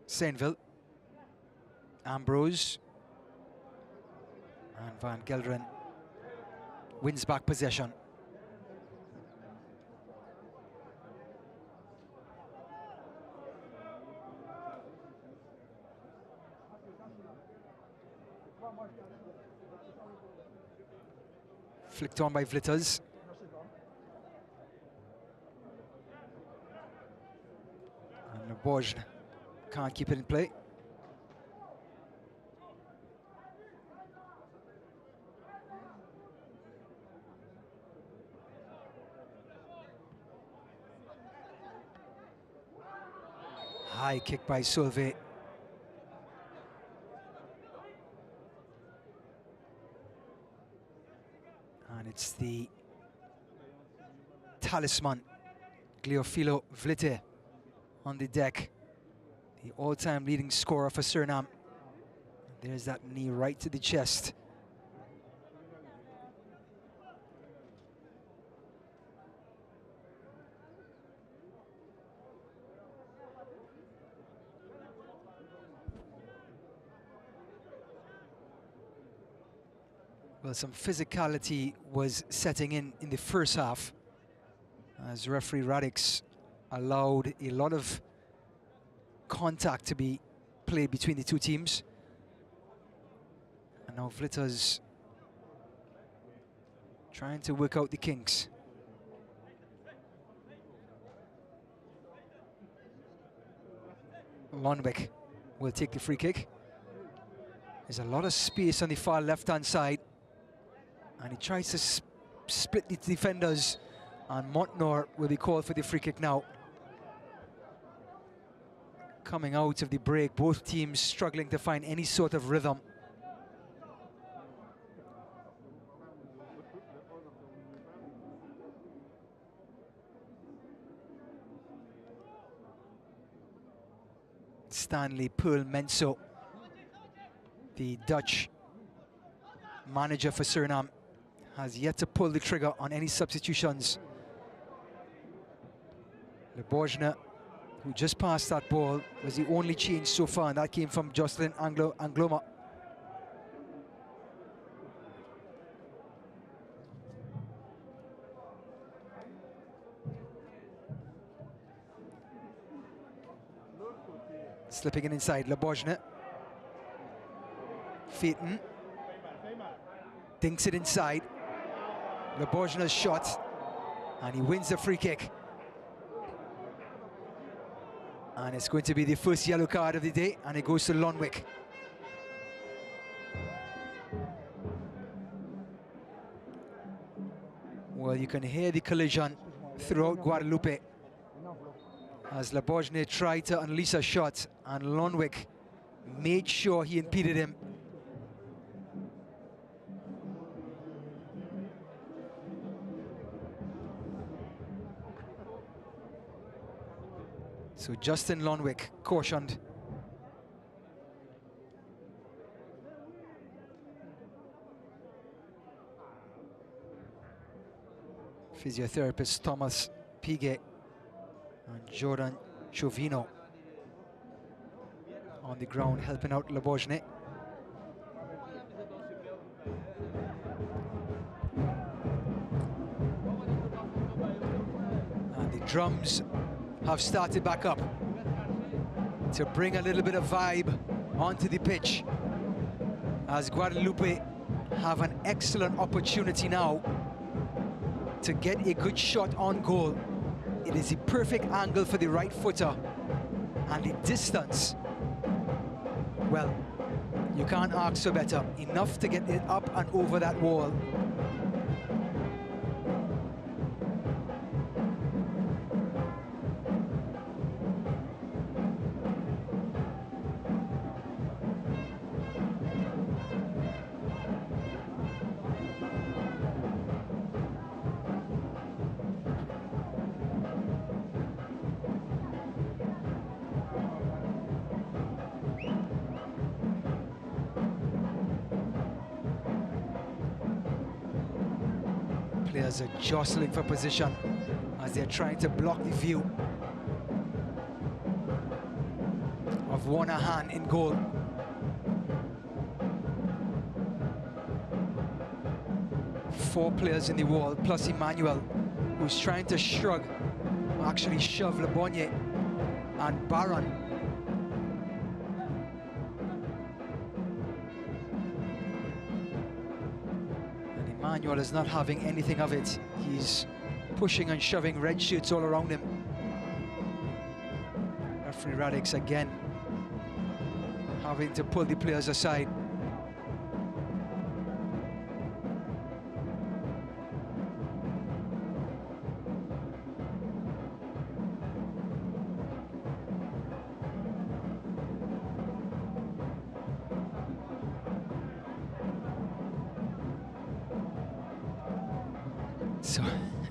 Sainville, Ambrose, and Van Gelderen wins back possession. Flicked on by Vlitters. And Leborge can't keep it in play. High kick by Solve. And it's the talisman, Gleofilo Vlite, on the deck. The all-time leading scorer for Suriname. There's that knee right to the chest. Well, some physicality was setting in the first half, as referee Radix allowed a lot of contact to be played between the two teams. And now Vlita's trying to work out the kinks. Lonwick will take the free kick. There's a lot of space on the far left-hand side, and he tries to split the defenders, and Montnor will be called for the free kick now. Coming out of the break, both teams struggling to find any sort of rhythm. Stanley Pearl Menso, the Dutch manager for Suriname, has yet to pull the trigger on any substitutions. Le Borgner, who just passed that ball, was the only change so far, and that came from Jocelyn Angloma. Slipping in inside, Le Borgner. Phaeton dinks it inside. Le Borgner's shot, and he wins the free kick. And it's going to be the first yellow card of the day, and it goes to Lonwick. Well, you can hear the collision throughout Guadeloupe as Le Borgner tried to unleash a shot, and Lonwick made sure he impeded him. So Justin Lonwick cautioned. Physiotherapist Thomas Piguet and Jordan Chovino on the ground helping out Le Borgner. And the drums have started back up to bring a little bit of vibe onto the pitch, as Guadeloupe have an excellent opportunity now to get a good shot on goal. It is the perfect angle for the right footer, and the distance, well, you can't ask for better. Enough to get it up and over that wall. Players are jostling for position as they're trying to block the view of Wanahan in goal. Four players in the wall, plus Emmanuel, who's trying to shrug, actually shove Le Borgner and Baron. Emmanuel is not having anything of it. He's pushing and shoving red shirts all around him. Referee Radix again having to pull the players aside. So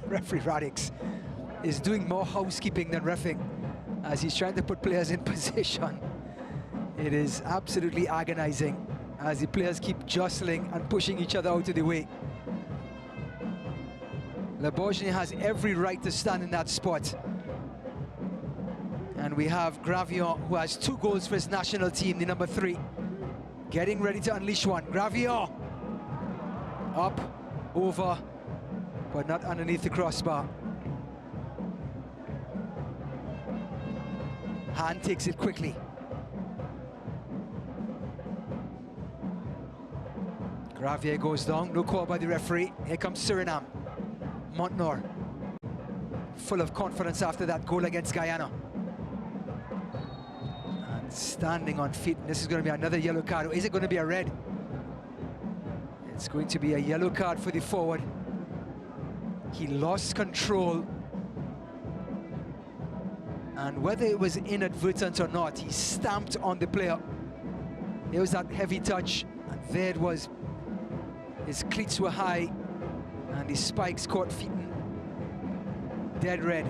referee Radix is doing more housekeeping than reffing as he's trying to put players in position. It is absolutely agonizing as the players keep jostling and pushing each other out of the way. Laborgine has every right to stand in that spot. And we have Gravillon, who has 2 goals for his national team, the number 3, getting ready to unleash one. Gravillon, up, over, but not underneath the crossbar. Hand takes it quickly. Gravier goes down, no call by the referee. Here comes Suriname. Montnor, full of confidence after that goal against Guyana. And standing on feet, this is going to be another yellow card. Or is it going to be a red? It's going to be a yellow card for the forward. He lost control. And whether it was inadvertent or not, he stamped on the player. There was that heavy touch, and there it was. His cleats were high, and the spikes caught feet. Dead red.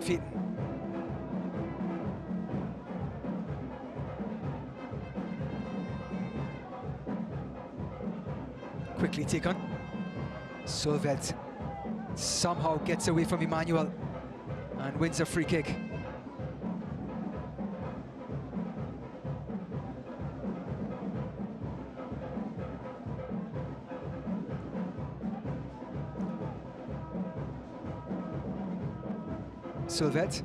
Feet. Quickly taken. Solvet somehow gets away from Emmanuel and wins a free kick. Solvet.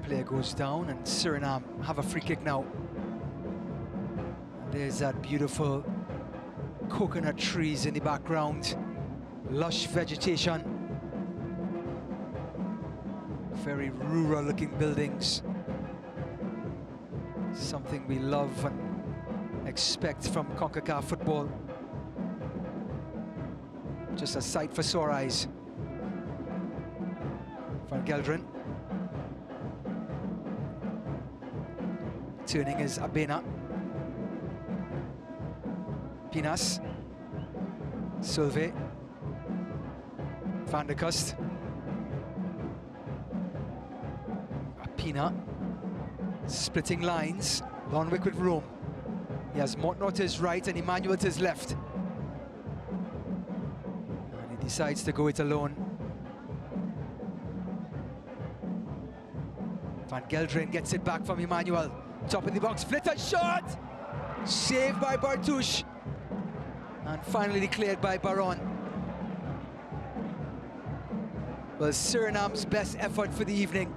Player goes down and Suriname have a free kick now. There's that beautiful coconut trees in the background, lush vegetation, very rural looking buildings, something we love and expect from Concacaf football. Just a sight for sore eyes. Van Gelderen. Turning is Abena. Pinas. Silve. Van der Kust. Pina. Splitting lines. Lonwick with room. He has Montnor to his right and Emmanuel to his left. And he decides to go it alone. Van Gelderen gets it back from Emmanuel. Top of the box, flitted shot! Saved by Bartouche. And finally declared by Baron. Well, Suriname's best effort for the evening.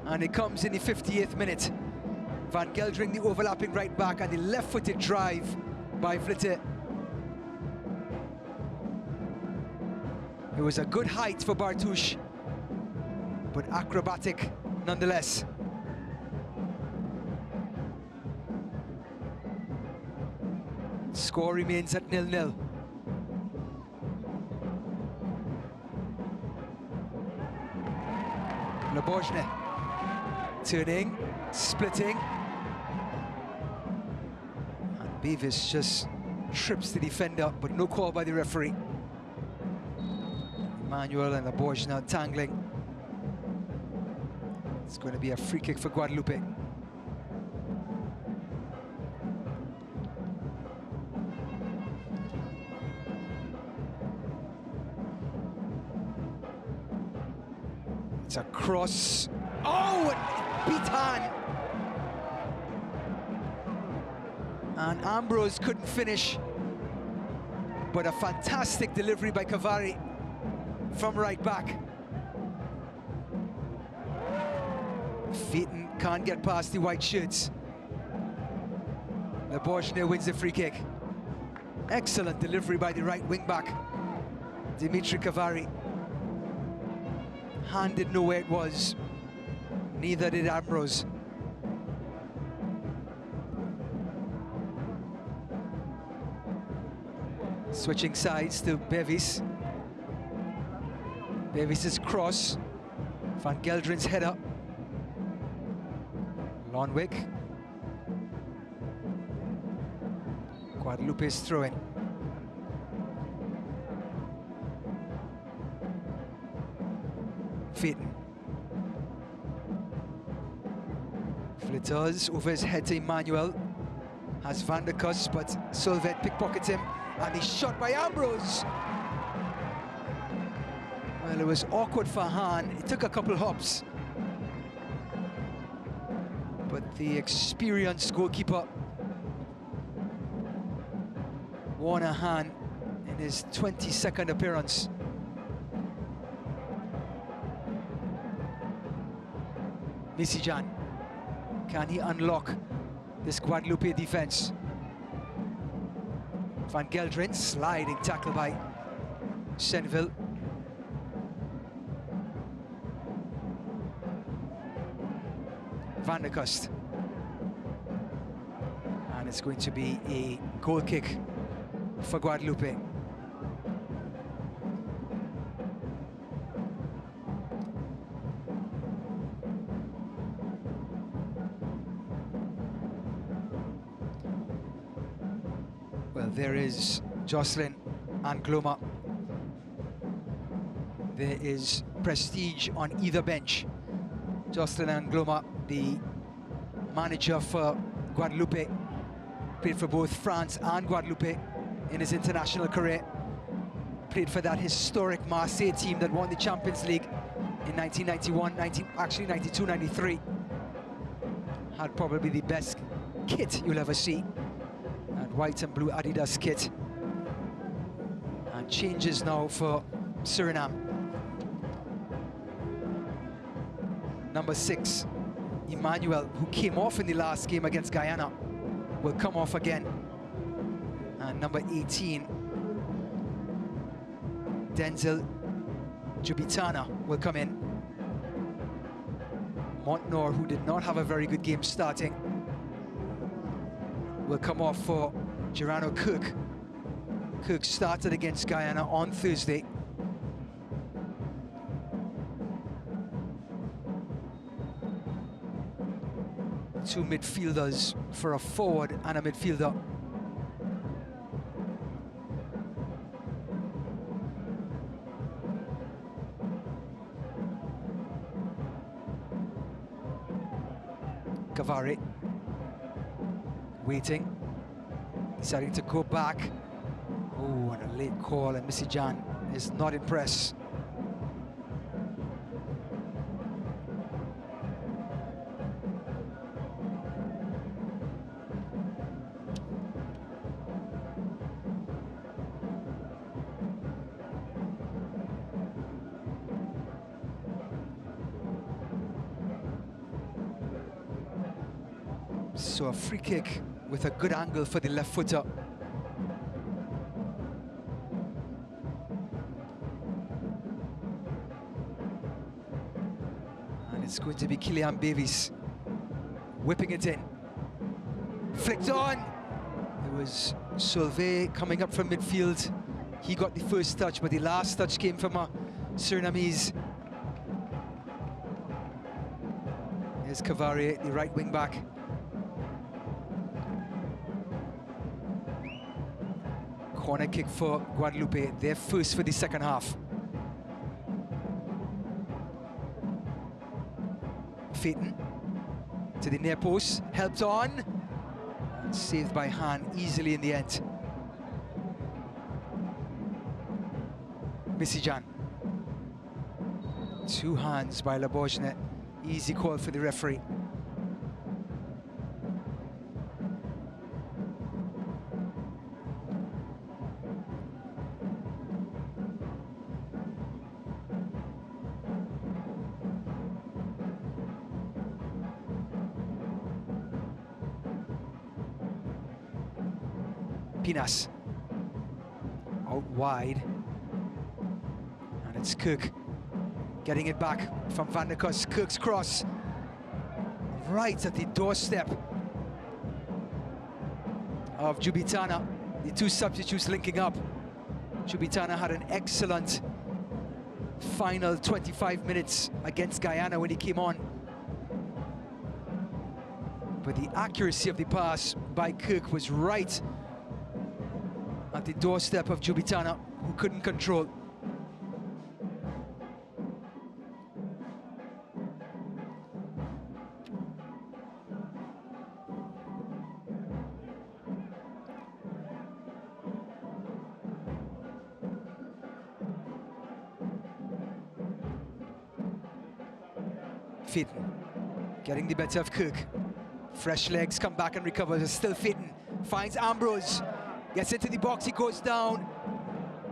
And it comes in the 58th minute. Van Gelderen, the overlapping right back, and the left-footed drive by Vlitte. It was a good height for Bartouche, but acrobatic nonetheless. Score remains at 0-0. Laborgine turning, splitting, and Beavis just trips the defender, but no call by the referee. Emmanuel and Laborgine tangling. It's going to be a free kick for Guadeloupe. It's a cross. Oh, Bitan! And Ambrose couldn't finish. But a fantastic delivery by Cavari from right back. Featon can't get past the white shirts. Laborgine wins the free kick. Excellent delivery by the right wing back, Dimitri Cavari. Hand didn't know where it was, neither did Ambrose. Switching sides to Bevis. Bevis's cross. Van Geldren's header. Lonwick. Guadeloupe's throw-in. Phaeton. Flitters over his head to Emmanuel. Has Van der Kust, but Solvet pickpockets him, and he's shot by Ambrose. Well, it was awkward for Han. It took a couple hops, but the experienced goalkeeper, Warner Han, in his 22nd appearance, Misijan, can he unlock this Guadeloupe defense? Van Geldren, sliding tackle by Senville. Van der Kust. And it's going to be a goal kick for Guadeloupe. Well, there is Jocelyn and Gloma. There is prestige on either bench. Jocelyn and Gloma, the manager for Guadeloupe, played for both France and Guadeloupe in his international career. Played for that historic Marseille team that won the Champions League in 1991, 92, 93. Had probably the best kit you'll ever see. And white and blue Adidas kit. And changes now for Suriname. Number 6, Emmanuel, who came off in the last game against Guyana, will come off again. And number 18, Denzel Jubitana, will come in. Montnor, who did not have a very good game starting, will come off for Gerano Cook. Cook started against Guyana on Thursday. Two midfielders for a forward and a midfielder. Cavari waiting, deciding to go back. Oh, and a late call, and Misijan is not impressed. So a free kick with a good angle for the left footer. And it's going to be Kylian Bevis whipping it in. Flicked on. It was Solvay coming up from midfield. He got the first touch, but the last touch came from a Surinamese. Here's Cavari, the right wing back. Corner kick for Guadeloupe, their first for the second half. Phaeton to the near post, helped on, and saved by Han easily in the end. Misijan. Two hands by Labojne, easy call for the referee. Pinas out wide, and it's Cook getting it back from Van der Kust. Cook's cross right at the doorstep of Jubitana. The two substitutes linking up. Chubitana had an excellent final 25 minutes against Guyana when he came on. But the accuracy of the pass by Kirk was right at the doorstep of Chubitana, who couldn't control. Fitton getting the better of Kirk. Fresh legs, come back and recover. Still Fitton finds Ambrose, gets into the box, he goes down.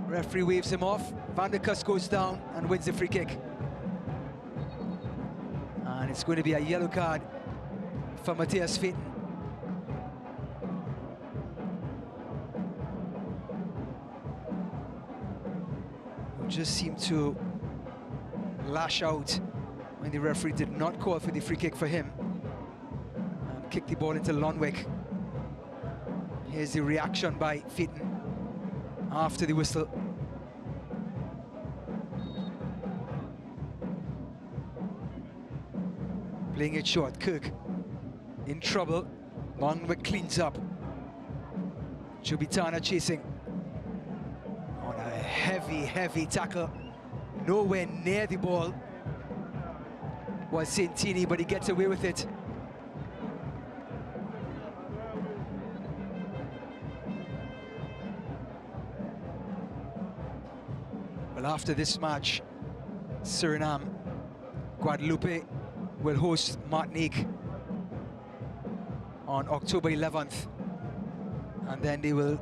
Referee waves him off. Van der Kust goes down and wins the free kick. And it's going to be a yellow card for Matthias Fitton. Who just seemed to lash out when the referee did not call for the free kick for him and kicked the ball into Lonwick. Here's the reaction by Fitton after the whistle. Playing it short, Kirk in trouble. Lonwick cleans up. Chubitana chasing on a heavy tackle. Nowhere near the ball was Santini, but he gets away with it. Well, after this match, Suriname, Guadeloupe will host Martinique on October 11th, and then they will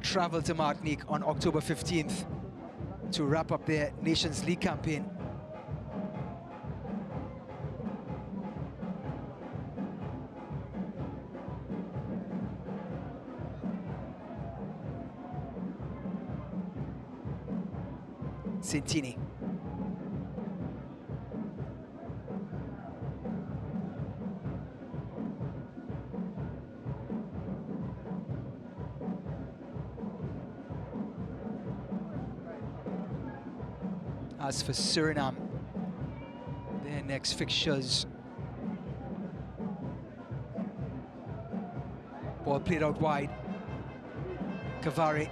travel to Martinique on October 15th to wrap up their Nations League campaign. Santini. As for Suriname, their next fixtures, ball played out wide. Cavari,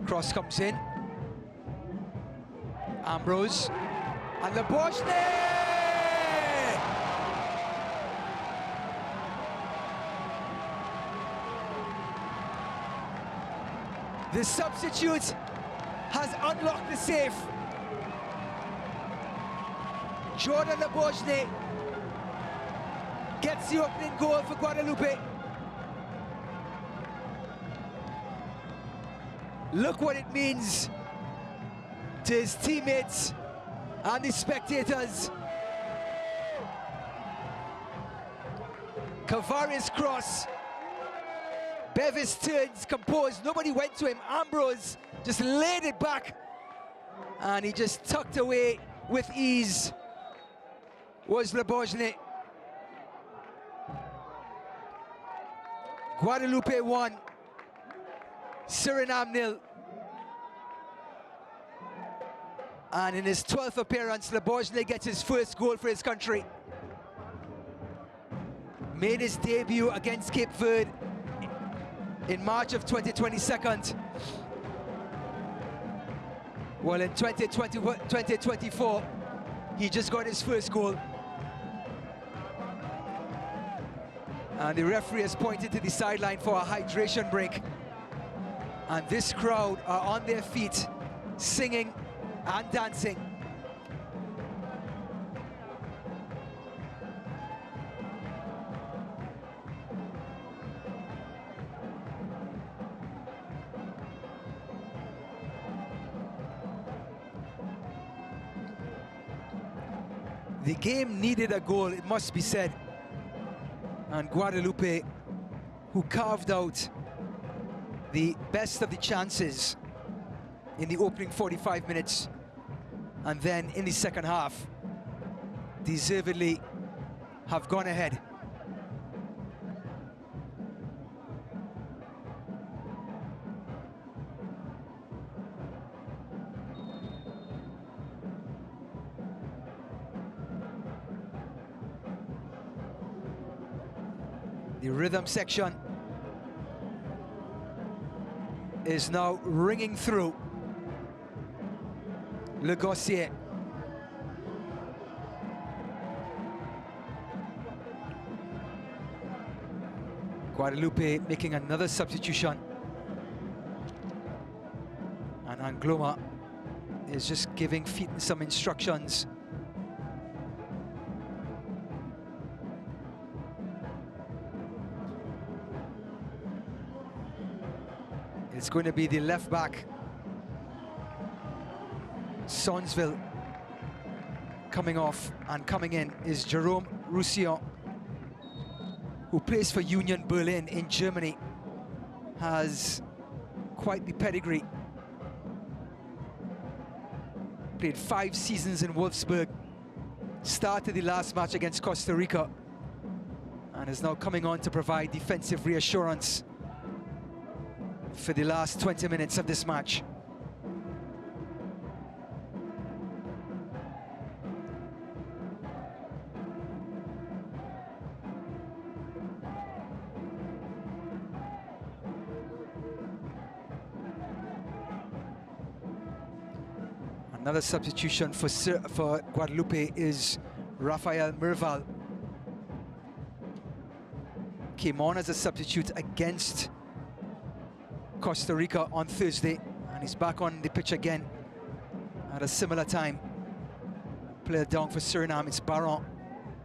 cross comes in. Ambrose and Lebojny! The substitute has unlocked the safe. Jordan Lebojny gets the opening goal for Guadeloupe. Look what it means to his teammates and the spectators. Cavari's cross. Bevis turns, composed, nobody went to him. Ambrose just laid it back, and he just tucked away with ease. Was Lebojny. Guadeloupe 1, Suriname 0. And in his 12th appearance, Lebojny gets his first goal for his country. Made his debut against Cape Verde in March of 2022. Well, in 2024, he just got his first goal. And the referee has pointed to the sideline for a hydration break. And this crowd are on their feet, singing and dancing. The game needed a goal, it must be said. And Guadeloupe, who carved out the best of the chances in the opening 45 minutes, and then in the second half, deservedly have gone ahead. The rhythm section is now ringing through Le Gossier. Guadeloupe making another substitution. And Angloma is just giving Feet some instructions. It's going to be the left back, Sonsville. Coming off and coming in is Jerome Roussillon, who plays for Union Berlin in Germany, has quite the pedigree. Played 5 seasons in Wolfsburg, started the last match against Costa Rica, and is now coming on to provide defensive reassurance for the last 20 minutes of this match. Another substitution for Guadeloupe is Rafael Merval. Came on as a substitute against Costa Rica on Thursday, and he's back on the pitch again at a similar time. Player down for Suriname, it's Baron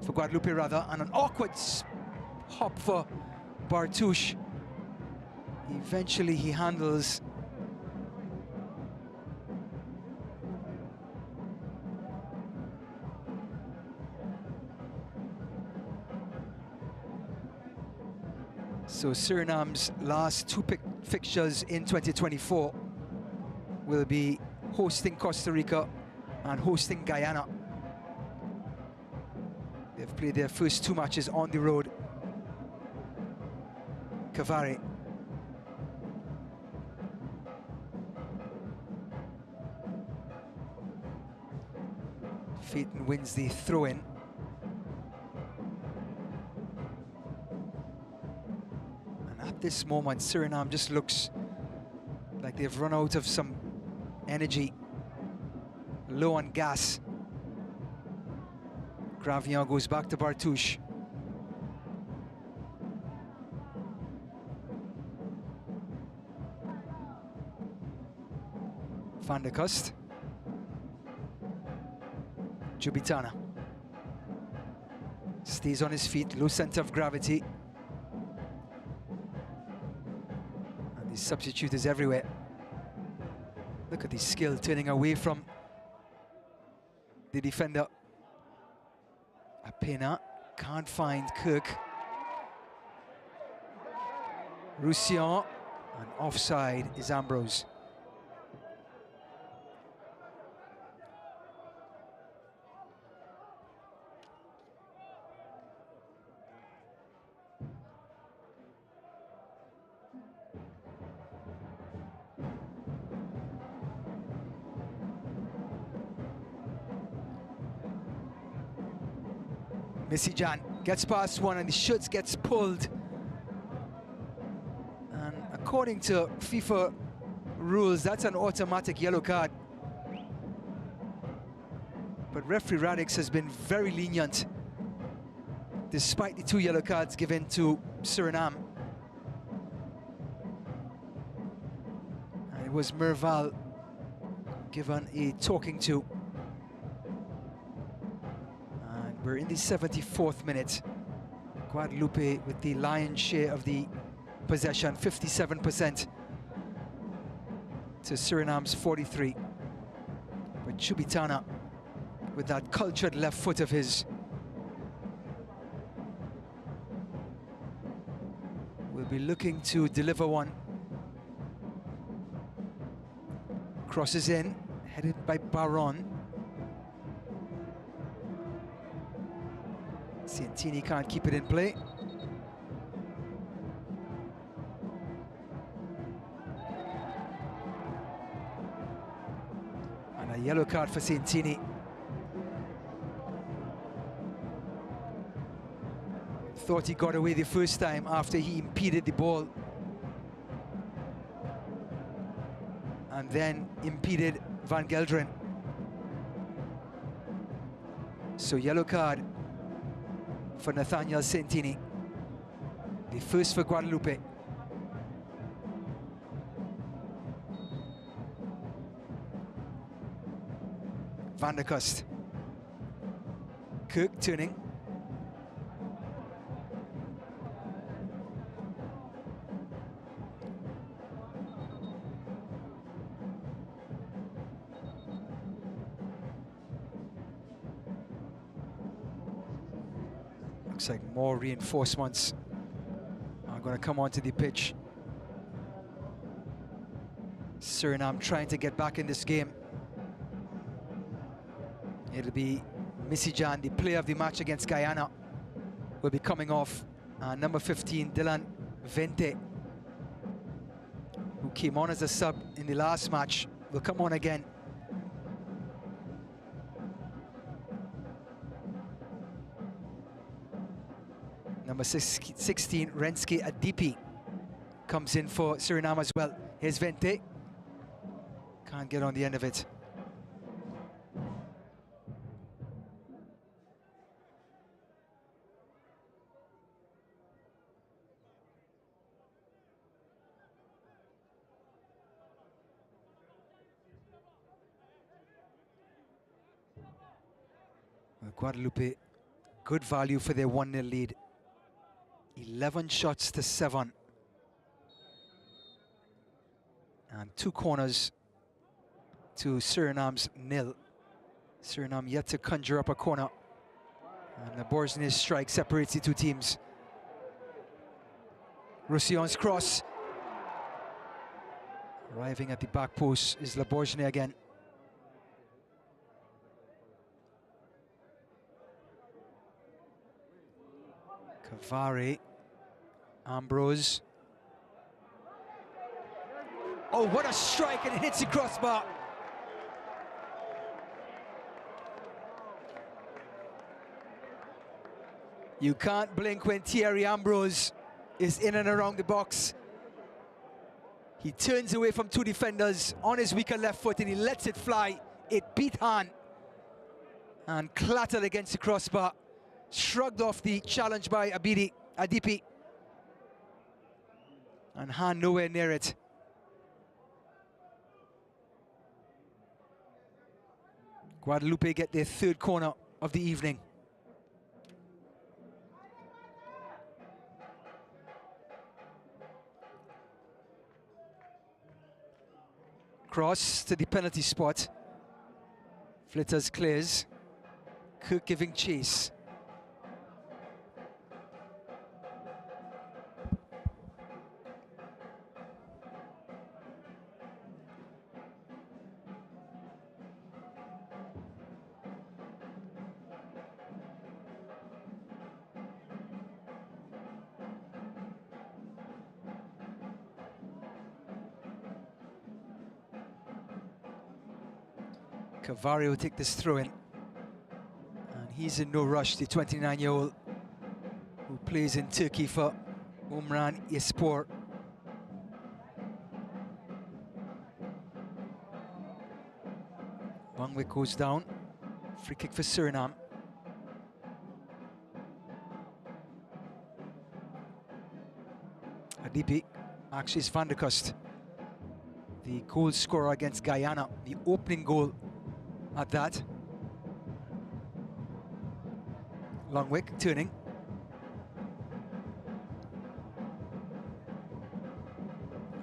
for Guadeloupe rather, and an awkward hop for Bartouche. Eventually he handles So Suriname's last 2 fixtures in 2024 will be hosting Costa Rica and hosting Guyana. They've played their first 2 matches on the road. Cavare. Phaeton wins the throw-in. At this moment, Suriname just looks like they've run out of some energy, low on gas. Gravillon goes back to Bartouche. Van der Kust. Jubitana. Stays on his feet, low center of gravity. And the substitute is everywhere. Look at the skill turning away from the defender. Apena can't find Kirk. Roussillon, and offside is Ambrose. Messijan gets past one and the shoots gets pulled. And according to FIFA rules, that's an automatic yellow card. But referee Radix has been very lenient, despite the 2 yellow cards given to Suriname. And it was Merval given a talking to. We're in the 74th minute. Guadeloupe with the lion's share of the possession, 57% to Suriname's 43. But Jubitana, with that cultured left foot of his, will be looking to deliver one. Crosses in, headed by Baron. Cientini can't keep it in play. And a yellow card for Thought he got away the first time after he impeded the ball. And then impeded Van Gelderen. So yellow card for Nathaniel Sentini. The first for Guadeloupe. Van der Kust. Kirk turning. Looks like more reinforcements are going to come onto the pitch. Suriname trying to get back in this game. It'll be Misijan, the player of the match against Guyana, will be coming off. Number 15, Dylan Vente, who came on as a sub in the last match, will come on again. Number 16, Renske Adipi, comes in for Suriname as well. Here's Vente. Can't get on the end of it. Well, Guadeloupe, good value for their 1-0 lead. 11 shots to 7. And 2 corners to Suriname's 0. Suriname yet to conjure up a corner. And the Bourgeois strike separates the two teams. Roussillon's cross. Arriving at the back post is Le Bourgeois again. Cavare. Ambrose. Oh, what a strike, and it hits the crossbar. You can't blink when Thierry Ambrose is in and around the box. He turns away from 2 defenders on his weaker left foot and he lets it fly. It beat Han and clattered against the crossbar. Shrugged off the challenge by Adipi. And Han nowhere near it. Guadeloupe get their 3rd corner of the evening. Cross to the penalty spot. Flitters clears. Kirk giving chase. Cavare will take this throw in. And he's in no rush, the 29-year-old who plays in Turkey for Umran Yespor. Bangwick goes down. Free kick for Suriname. Adipi, actually it's Van der Kust, the goal scorer against Guyana, the opening goal at that. Longwick turning.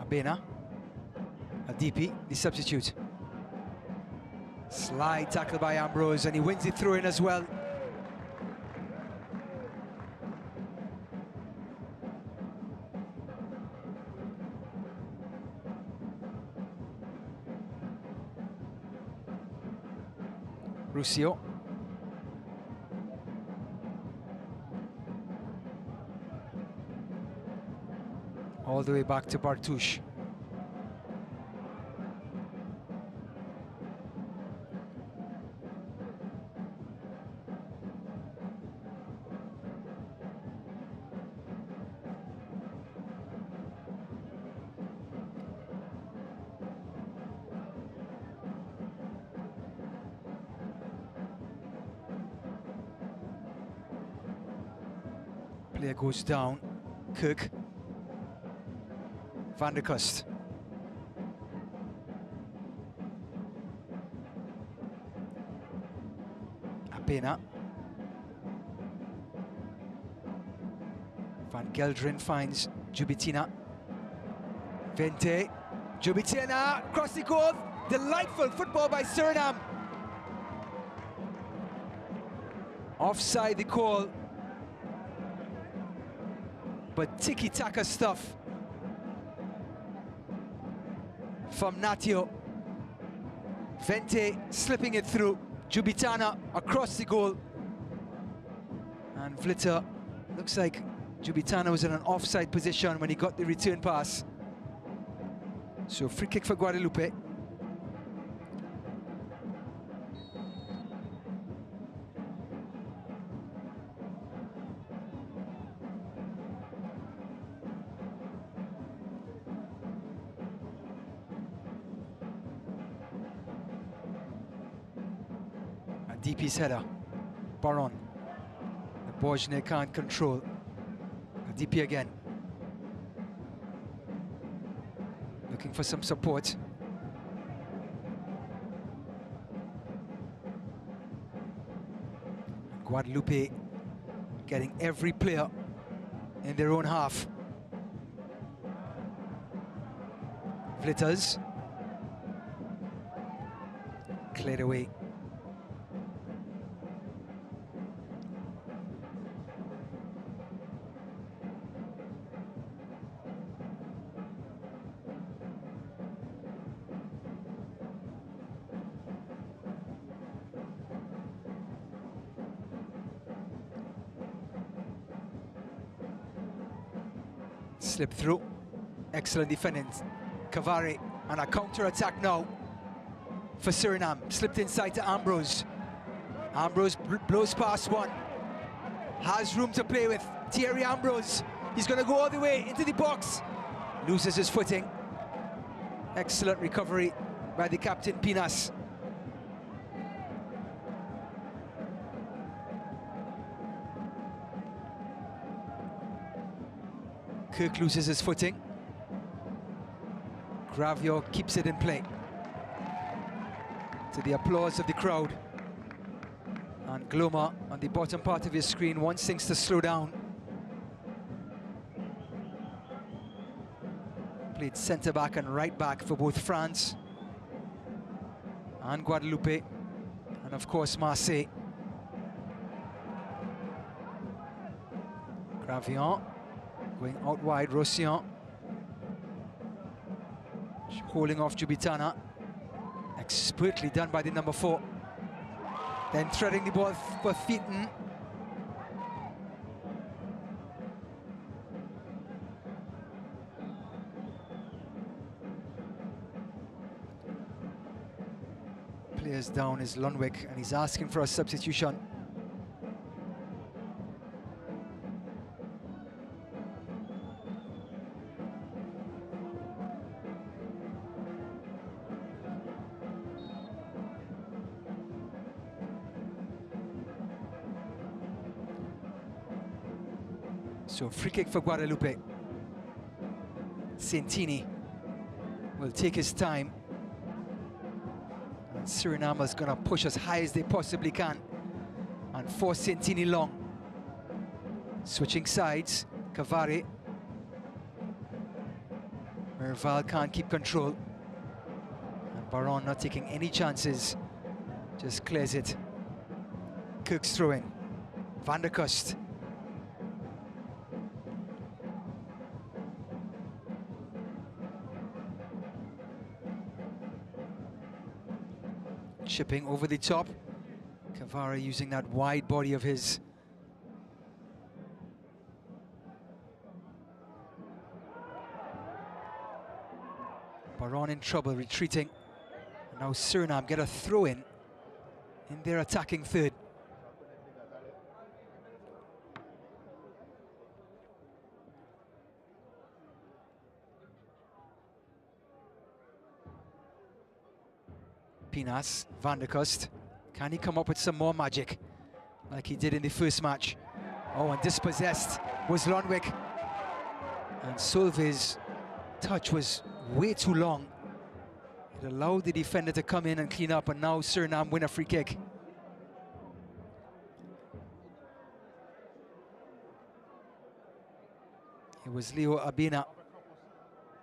Abena. Adipi, the substitute. Slide tackle by Ambrose, and he wins the throw-in as well. Ruscio. All the way back to Bartouche. Player goes down. Cook. Van der Kust. Apena. Van Gelderen finds Jubitina. Vente. Jubitina across the goal. Delightful football by Suriname. Offside the call. But tiki-taka stuff from Natio. Vente slipping it through. Jubitana across the goal. And Vlitter, looks like Jubitana was in an offside position when he got the return pass. So free kick for Guadeloupe. DP's header, Baron. The Borjne can't control. DP again. Looking for some support. Guadeloupe getting every player in their own half. Vlitters. Cleared away. Slip through. Excellent defending. Cavari, and a counter-attack now for Suriname. Slipped inside to Ambrose. Ambrose blows past one. Has room to play with. Thierry Ambrose. He's going to go all the way into the box. Loses his footing. Excellent recovery by the captain, Pinas. Kirk loses his footing. Gravio keeps it in play. To the applause of the crowd. And Gloma on the bottom part of your screen wants things to slow down. Played centre-back and right-back for both France and Guadeloupe, and of course Marseille. Gravion going out wide, Rossillon holding off Jubitana. Expertly done by the number 4. Then threading the ball for Featon. Players down is Lundwijk, and he's asking for a substitution. So free kick for Guadeloupe. Sentini will take his time. And Suriname is going to push as high as they possibly can and force Sentini long. Switching sides, Cavari. Merval can't keep control. And Baron not taking any chances. Just clears it. Kirk's throw in. Van der Kust. Chipping over the top. Cavari using that wide body of his. Baron in trouble, retreating. And now Suriname get a throw in their attacking third. Pinas, Van der Kust. Can he come up with some more magic like he did in the first match? Oh, and dispossessed was Lonwick. And Solveig's touch was way too long. It allowed the defender to come in and clean up, and now Suriname win a free kick. It was Leo Abena,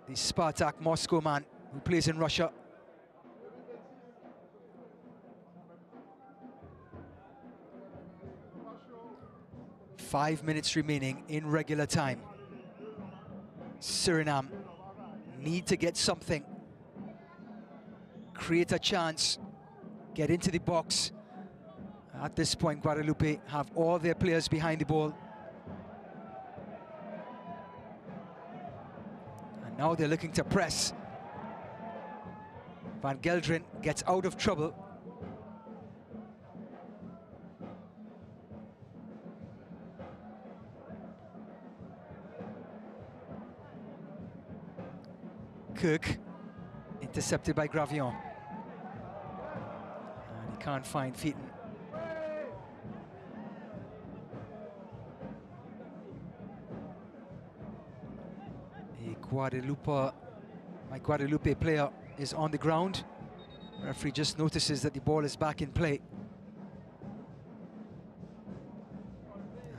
the Spartak Moscow man who plays in Russia. Five minutes remaining in regular time. Suriname need to get something, create a chance, get into the box. At this point, Guadeloupe have all their players behind the ball. And now they're looking to press. Van Gelderen gets out of trouble. Kirk, intercepted by Gravion. And he can't find Featon. My Guadeloupe player is on the ground. The referee just notices that the ball is back in play.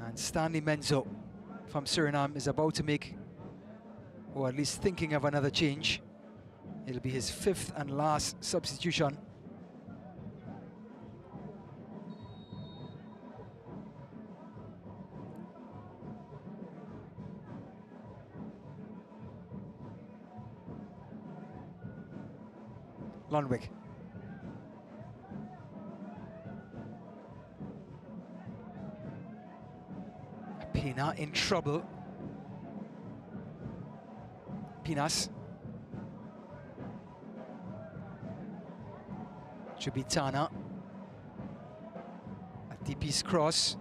And Stanley Menzo from Suriname is about to make, or at least thinking of, another change. It'll be his fifth and last substitution. Lonwick. Pina in trouble. Pinas. Chubitana. A deep piece cross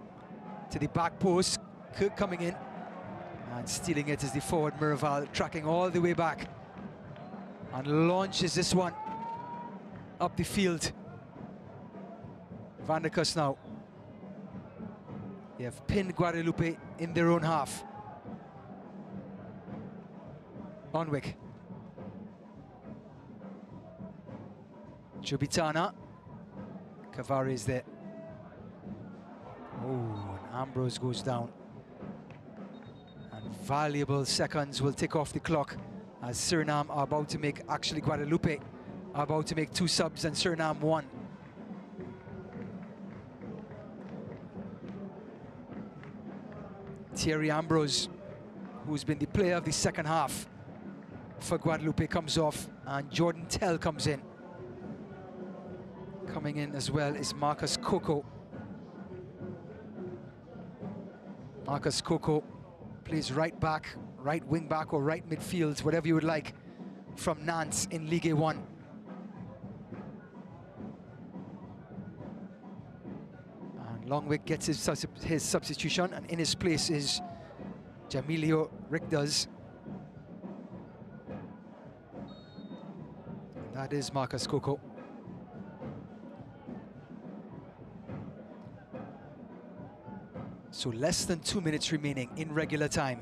to the back post. Kirk coming in and stealing it is the forward Merval, tracking all the way back and launches this one up the field. Van der Kus now. They have pinned Guadeloupe in their own half. Onwick. Chubitana. Cavari is there. Oh, and Ambrose goes down. And valuable seconds will tick off the clock as Suriname are about to make, actually Guadeloupe are about to make two subs and Suriname one. Thierry Ambrose, who's been the player of the second half for Guadeloupe, comes off, and Jordan Tell comes in. Coming in as well is Marcus Coco. Marcus Coco plays right back, right wing back, or right midfield, whatever you would like, from Nantes in Ligue 1. And Longwick gets his substitution, and in his place is Jamilio Rickders. That is Marcus Coco. So less than 2 minutes remaining in regular time.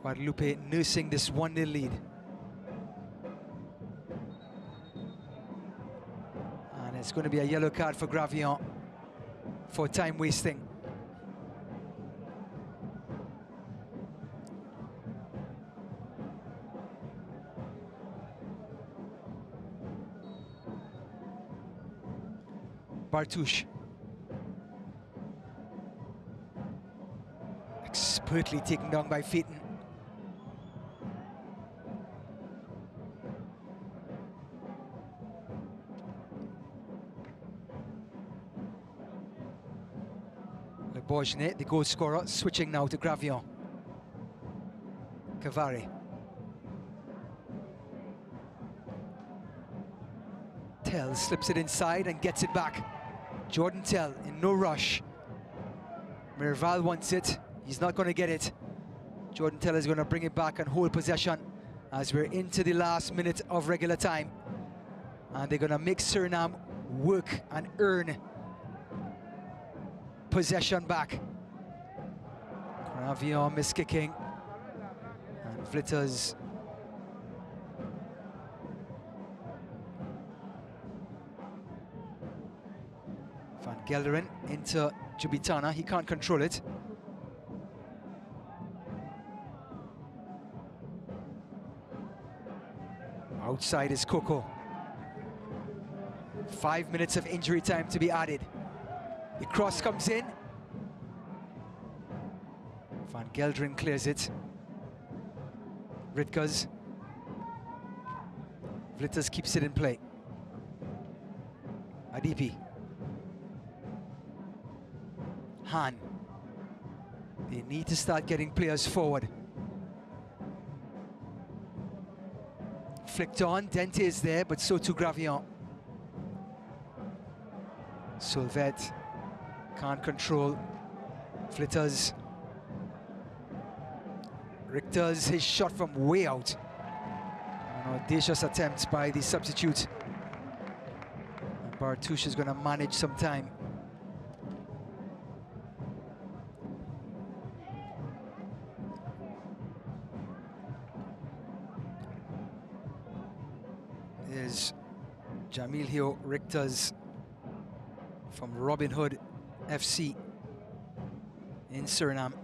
Guadeloupe nursing this 1-0 lead. And it's going to be a yellow card for Gravion for time wasting. Bartouche. Expertly taken down by Featon. Le Bourgenet, the goal scorer, switching now to Gravion. Cavari. Tell slips it inside and gets it back. Jordan Tell in no rush. Merval wants it. He's not going to get it. Jordan Tell is going to bring it back and hold possession as we're into the last minute of regular time. And they're going to make Suriname work and earn possession back. Gravion miskicking. And Vlitters Van Gelderen into Jubitana. He can't control it. Outside is Coco. 5 minutes of injury time to be added. The cross comes in. Van Gelderen clears it. Ritkers. Vlitters keeps it in play. Adipi. Han. They need to start getting players forward. Flicked on, Dente is there, but so too Gravion. Solvet can't control Vlitters. Richter's his shot from way out. An audacious attempt by the substitute. And Bartouche is going to manage some time. There's Jamilio Richter's from Robin Hood FC in Suriname.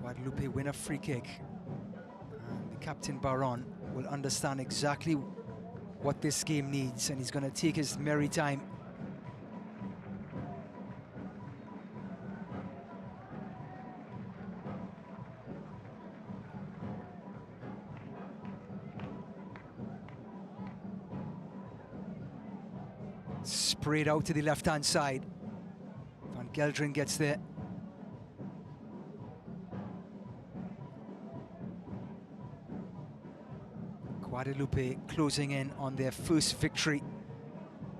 Guadeloupe win a free kick, and the captain Baron will understand exactly what this game needs, and he's going to take his merry time. Sprayed out to the left-hand side. Van Gelderen gets there. Guadeloupe closing in on their first victory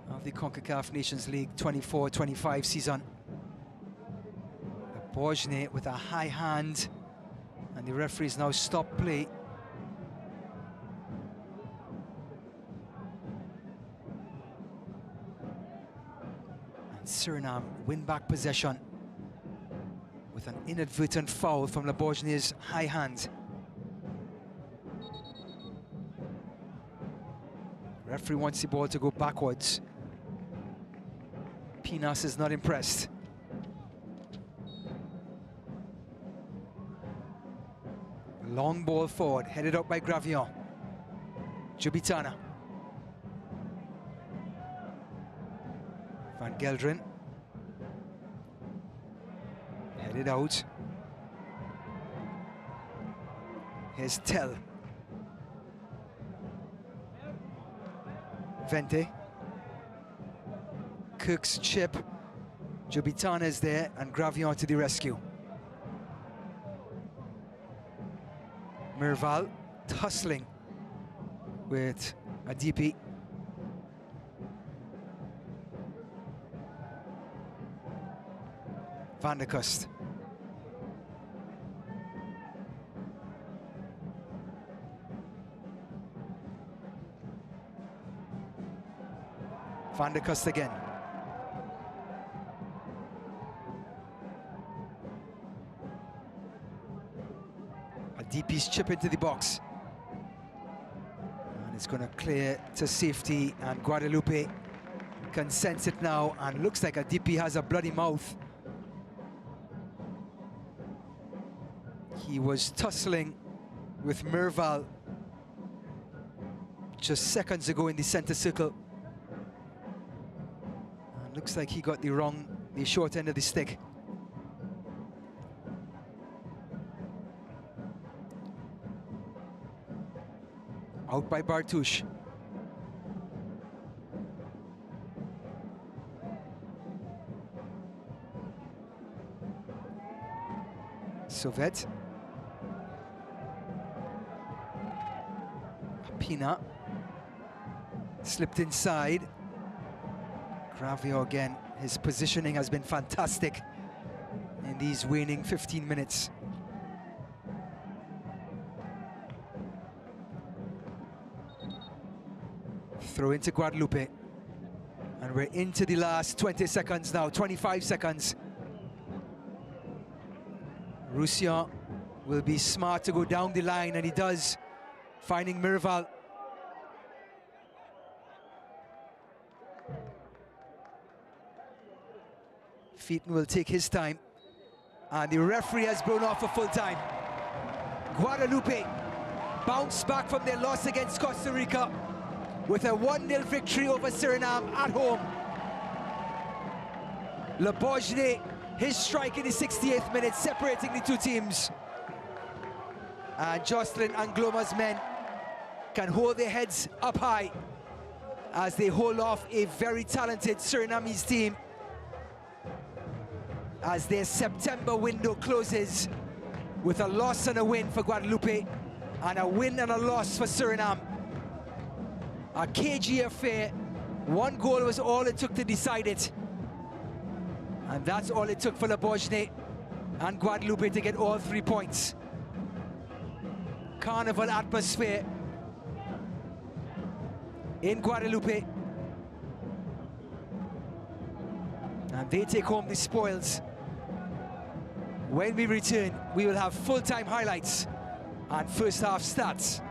of the Concacaf Nations League 24-25 season. Borgne with a high hand, and the referees now stop play. Suriname win back possession with an inadvertent foul from Borgne's high hand. Referee wants the ball to go backwards. Pinas is not impressed. Long ball forward, headed up by Gravion. Jubitana. Van Gelderen. Headed out. Here's Tell. Vente. Cook's chip. Jubitana is there, and Gravion to the rescue. Merval tussling with Adipi. Van der Kust. Van der Kust again. Adipi's chip into the box. And it's going to clear to safety, and Guadeloupe can sense it now, and looks like Adipi has a bloody mouth. He was tussling with Merval just seconds ago in the center circle. And looks like he got the short end of the stick. Out by Bartouche. Sauvet. Pina slipped inside. Gravion again, his positioning has been fantastic in these waning 15 minutes. Throw into Guadeloupe. And we're into the last 20 seconds now, 25 seconds. Roussillon will be smart to go down the line, and he does, finding Mirval. Featon will take his time, and the referee has blown off for full time. Guadeloupe bounce back from their loss against Costa Rica with a 1-0 victory over Suriname at home. Le Bourgeois, his strike in the 68th minute, separating the two teams. And Jocelyn Angloma's men can hold their heads up high as they hold off a very talented Surinamese team as their September window closes with a loss and a win for Guadeloupe and a win and a loss for Suriname. A cagey affair. One goal was all it took to decide it. And that's all it took for Le Bourgeois and Guadeloupe to get all 3 points. Carnival atmosphere in Guadeloupe. And they take home the spoils. When we return, we will have full-time highlights and first half stats.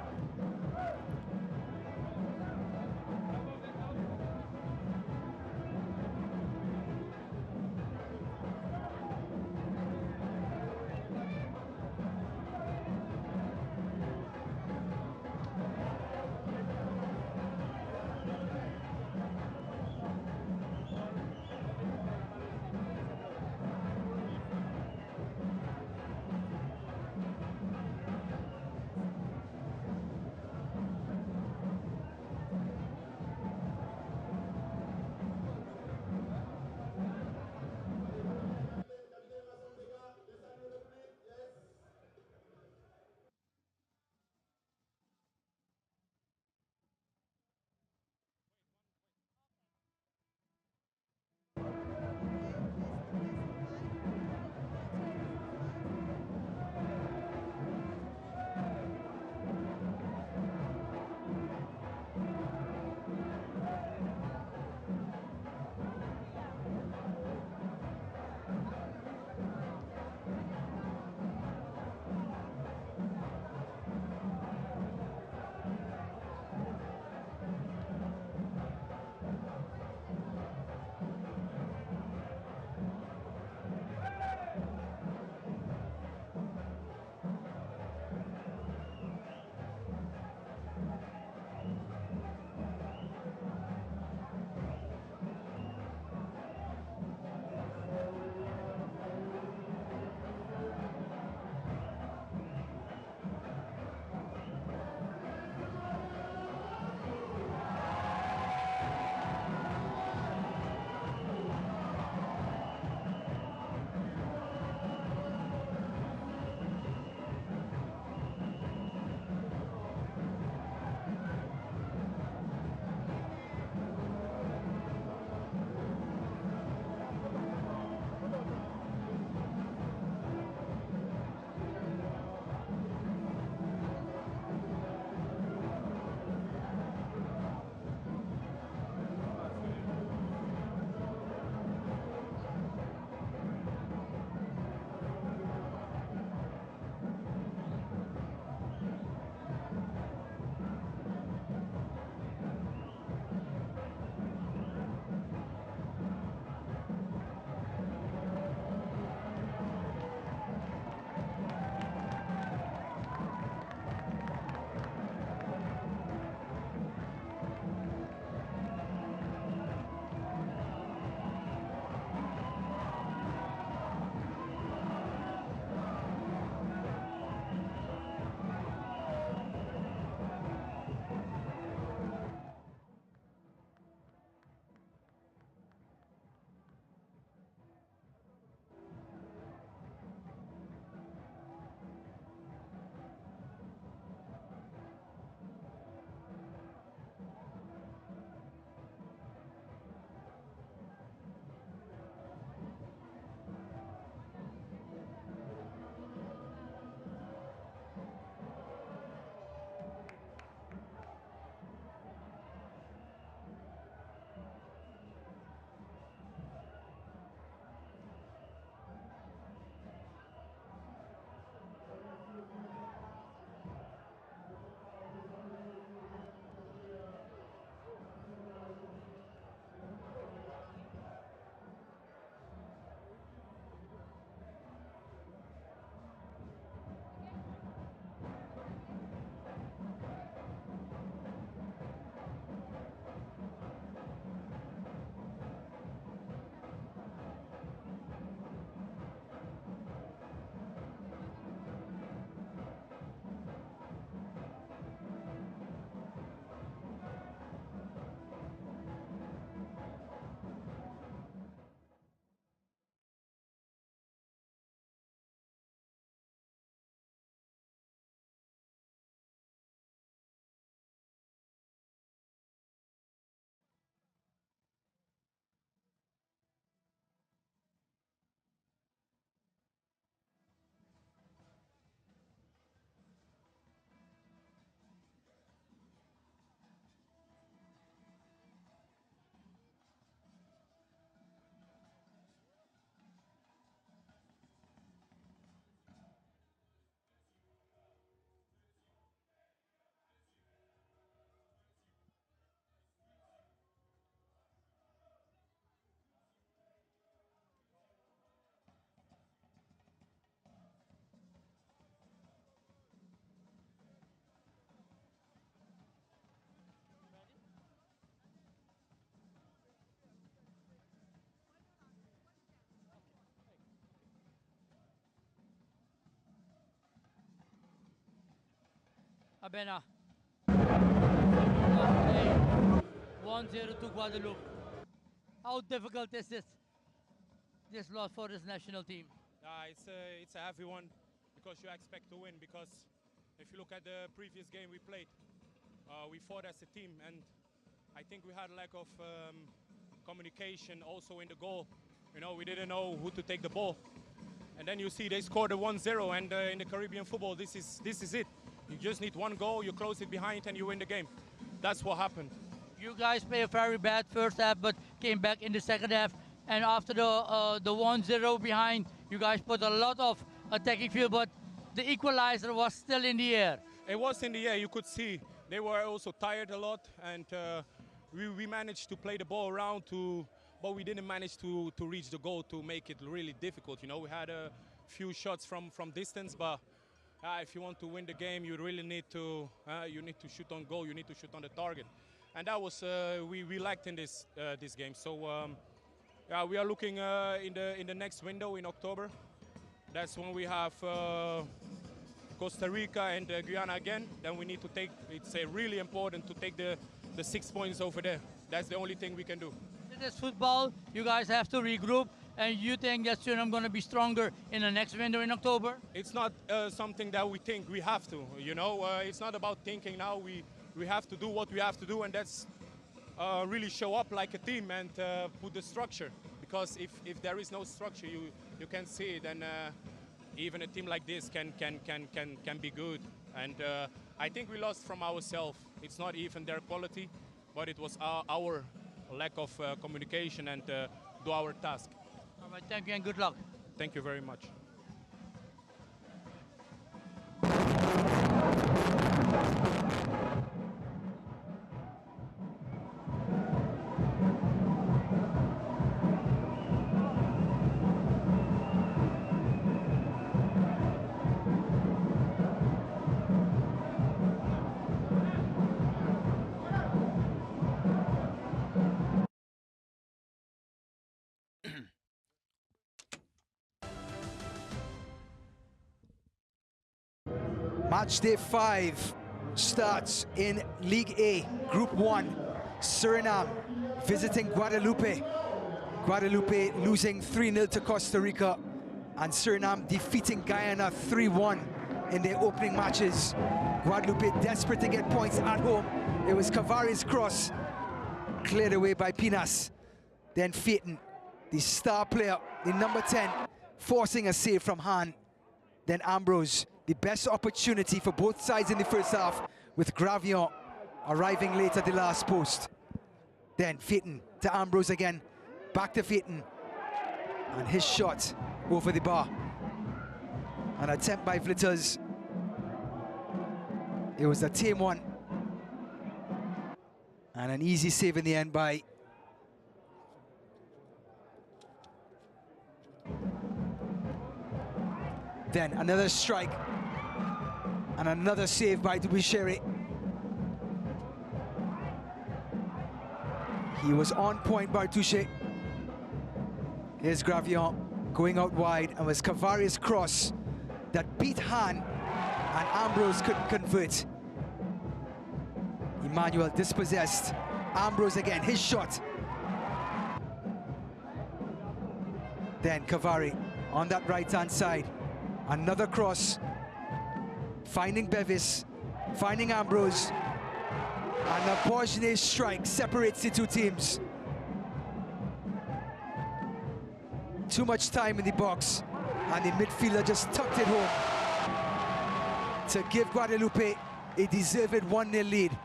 Abena. 1-0 to Guadeloupe. How difficult is this loss for this national team? It's a heavy one because you expect to win. Because if you look at the previous game we played, we fought as a team, and I think we had a lack of communication also in the goal. You know, we didn't know who to take the ball. And then you see they scored a 1-0, and in the Caribbean football, this is it. You just need one goal, you close it behind, and you win the game. That's what happened. You guys played a very bad first half, but came back in the second half. And after the 1-0 behind, you guys put a lot of attacking field, but the equalizer was still in the air. It was in the air. You could see they were also tired a lot, and we managed to play the ball around but we didn't manage to reach the goal to make it really difficult. You know, we had a few shots from distance, but if you want to win the game, you really need to shoot on goal. You need to shoot on the target, and that was we lacked in this game. So we are looking in the next window in October. That's when we have Costa Rica and Guyana again. Then we need to take. It's really important to take the 6 points over there. That's the only thing we can do. It is football. You guys have to regroup, and you think that Suriname going to be stronger in the next window in October? It's not something that we think we have to. You know, it's not about thinking now. We have to do what we have to do, and that's really show up like a team and put the structure. Because if there is no structure, you can see it, and even a team like this can be good. And I think we lost from ourselves. It's not even their quality, but it was our lack of communication and do our task. All right, thank you and good luck. Thank you very much. Match day 5 starts in League A, Group 1. Suriname visiting Guadeloupe. Guadeloupe losing 3-0 to Costa Rica, and Suriname defeating Guyana 3-1 in their opening matches. Guadeloupe desperate to get points at home. It was Cavari's cross, cleared away by Pinas. Then Phaeton, the star player, the number 10, forcing a save from Han. Then Ambrose, the best opportunity for both sides in the first half, with Gravion arriving late at the last post. Then Phaeton to Ambrose again, back to Phaeton, and his shot over the bar. An attempt by Vlitters. It was a tame one, and an easy save in the end by then another strike and another save by Dubichere. He was on point, Bartouche. Here's Gravion going out wide, and was Cavari's cross that beat Han, and Ambrose couldn't convert. Emmanuel dispossessed. Ambrose again, his shot. Then Cavari on that right-hand side. Another cross, finding Bevis, finding Ambrose, and a Borgenet's strike separates the two teams. Too much time in the box, and the midfielder just tucked it home to give Guadeloupe a deserved 1-0 lead.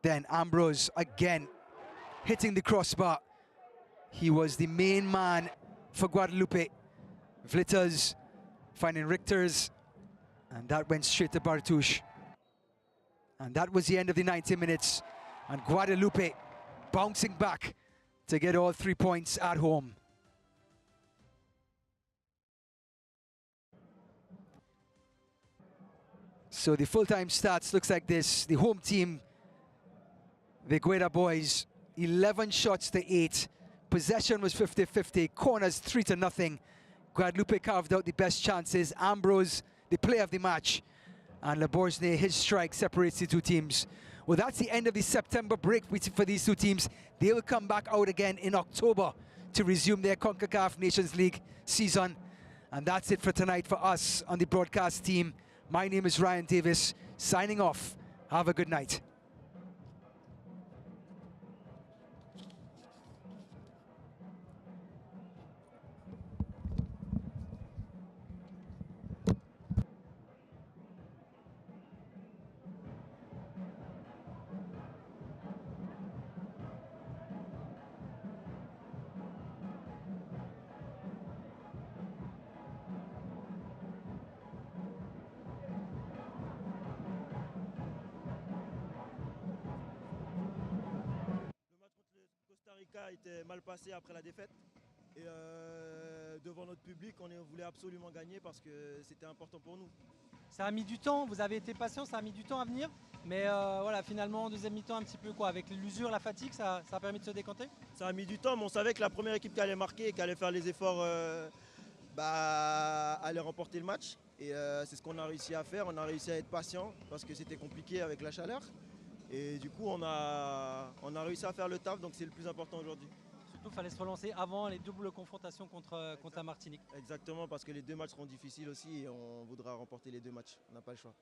Then Ambrose again hitting the crossbar. He was the main man for Guadeloupe. Vlitters finding Richters, and that went straight to Bartouche. And that was the end of the 90 minutes, and Guadeloupe bouncing back to get all 3 points at home. So the full-time stats looks like this. The home team, the Gueda boys, 11 shots to 8. Possession was 50-50, corners 3-0. Guadeloupe carved out the best chances. Ambrose, the player of the match. And Laborsne, his strike separates the two teams. Well, that's the end of the September break for these two teams. They will come back out again in October to resume their Concacaf Nations League season. And that's it for tonight for us on the broadcast team. My name is Ryan Davis, signing off. Have a good night. A été mal passé après la défaite et devant notre public on voulait absolument gagner parce que c'était important pour nous. Ça a mis du temps, vous avez été patient, ça a mis du temps à venir, mais voilà, finalement en deuxième mi-temps un petit peu quoi, avec l'usure, la fatigue, ça a permis de se décanter. Ça a mis du temps, mais on savait que la première équipe qui allait marquer et qui allait faire les efforts allait remporter le match et c'est ce qu'on a réussi à faire. On a réussi à être patient parce que c'était compliqué avec la chaleur. Et du coup, on a réussi à faire le taf, donc c'est le plus important aujourd'hui. Surtout, il fallait se relancer avant les doubles confrontations contre la Martinique. Exactement, parce que les deux matchs seront difficiles aussi et on voudra remporter les deux matchs. On n'a pas le choix.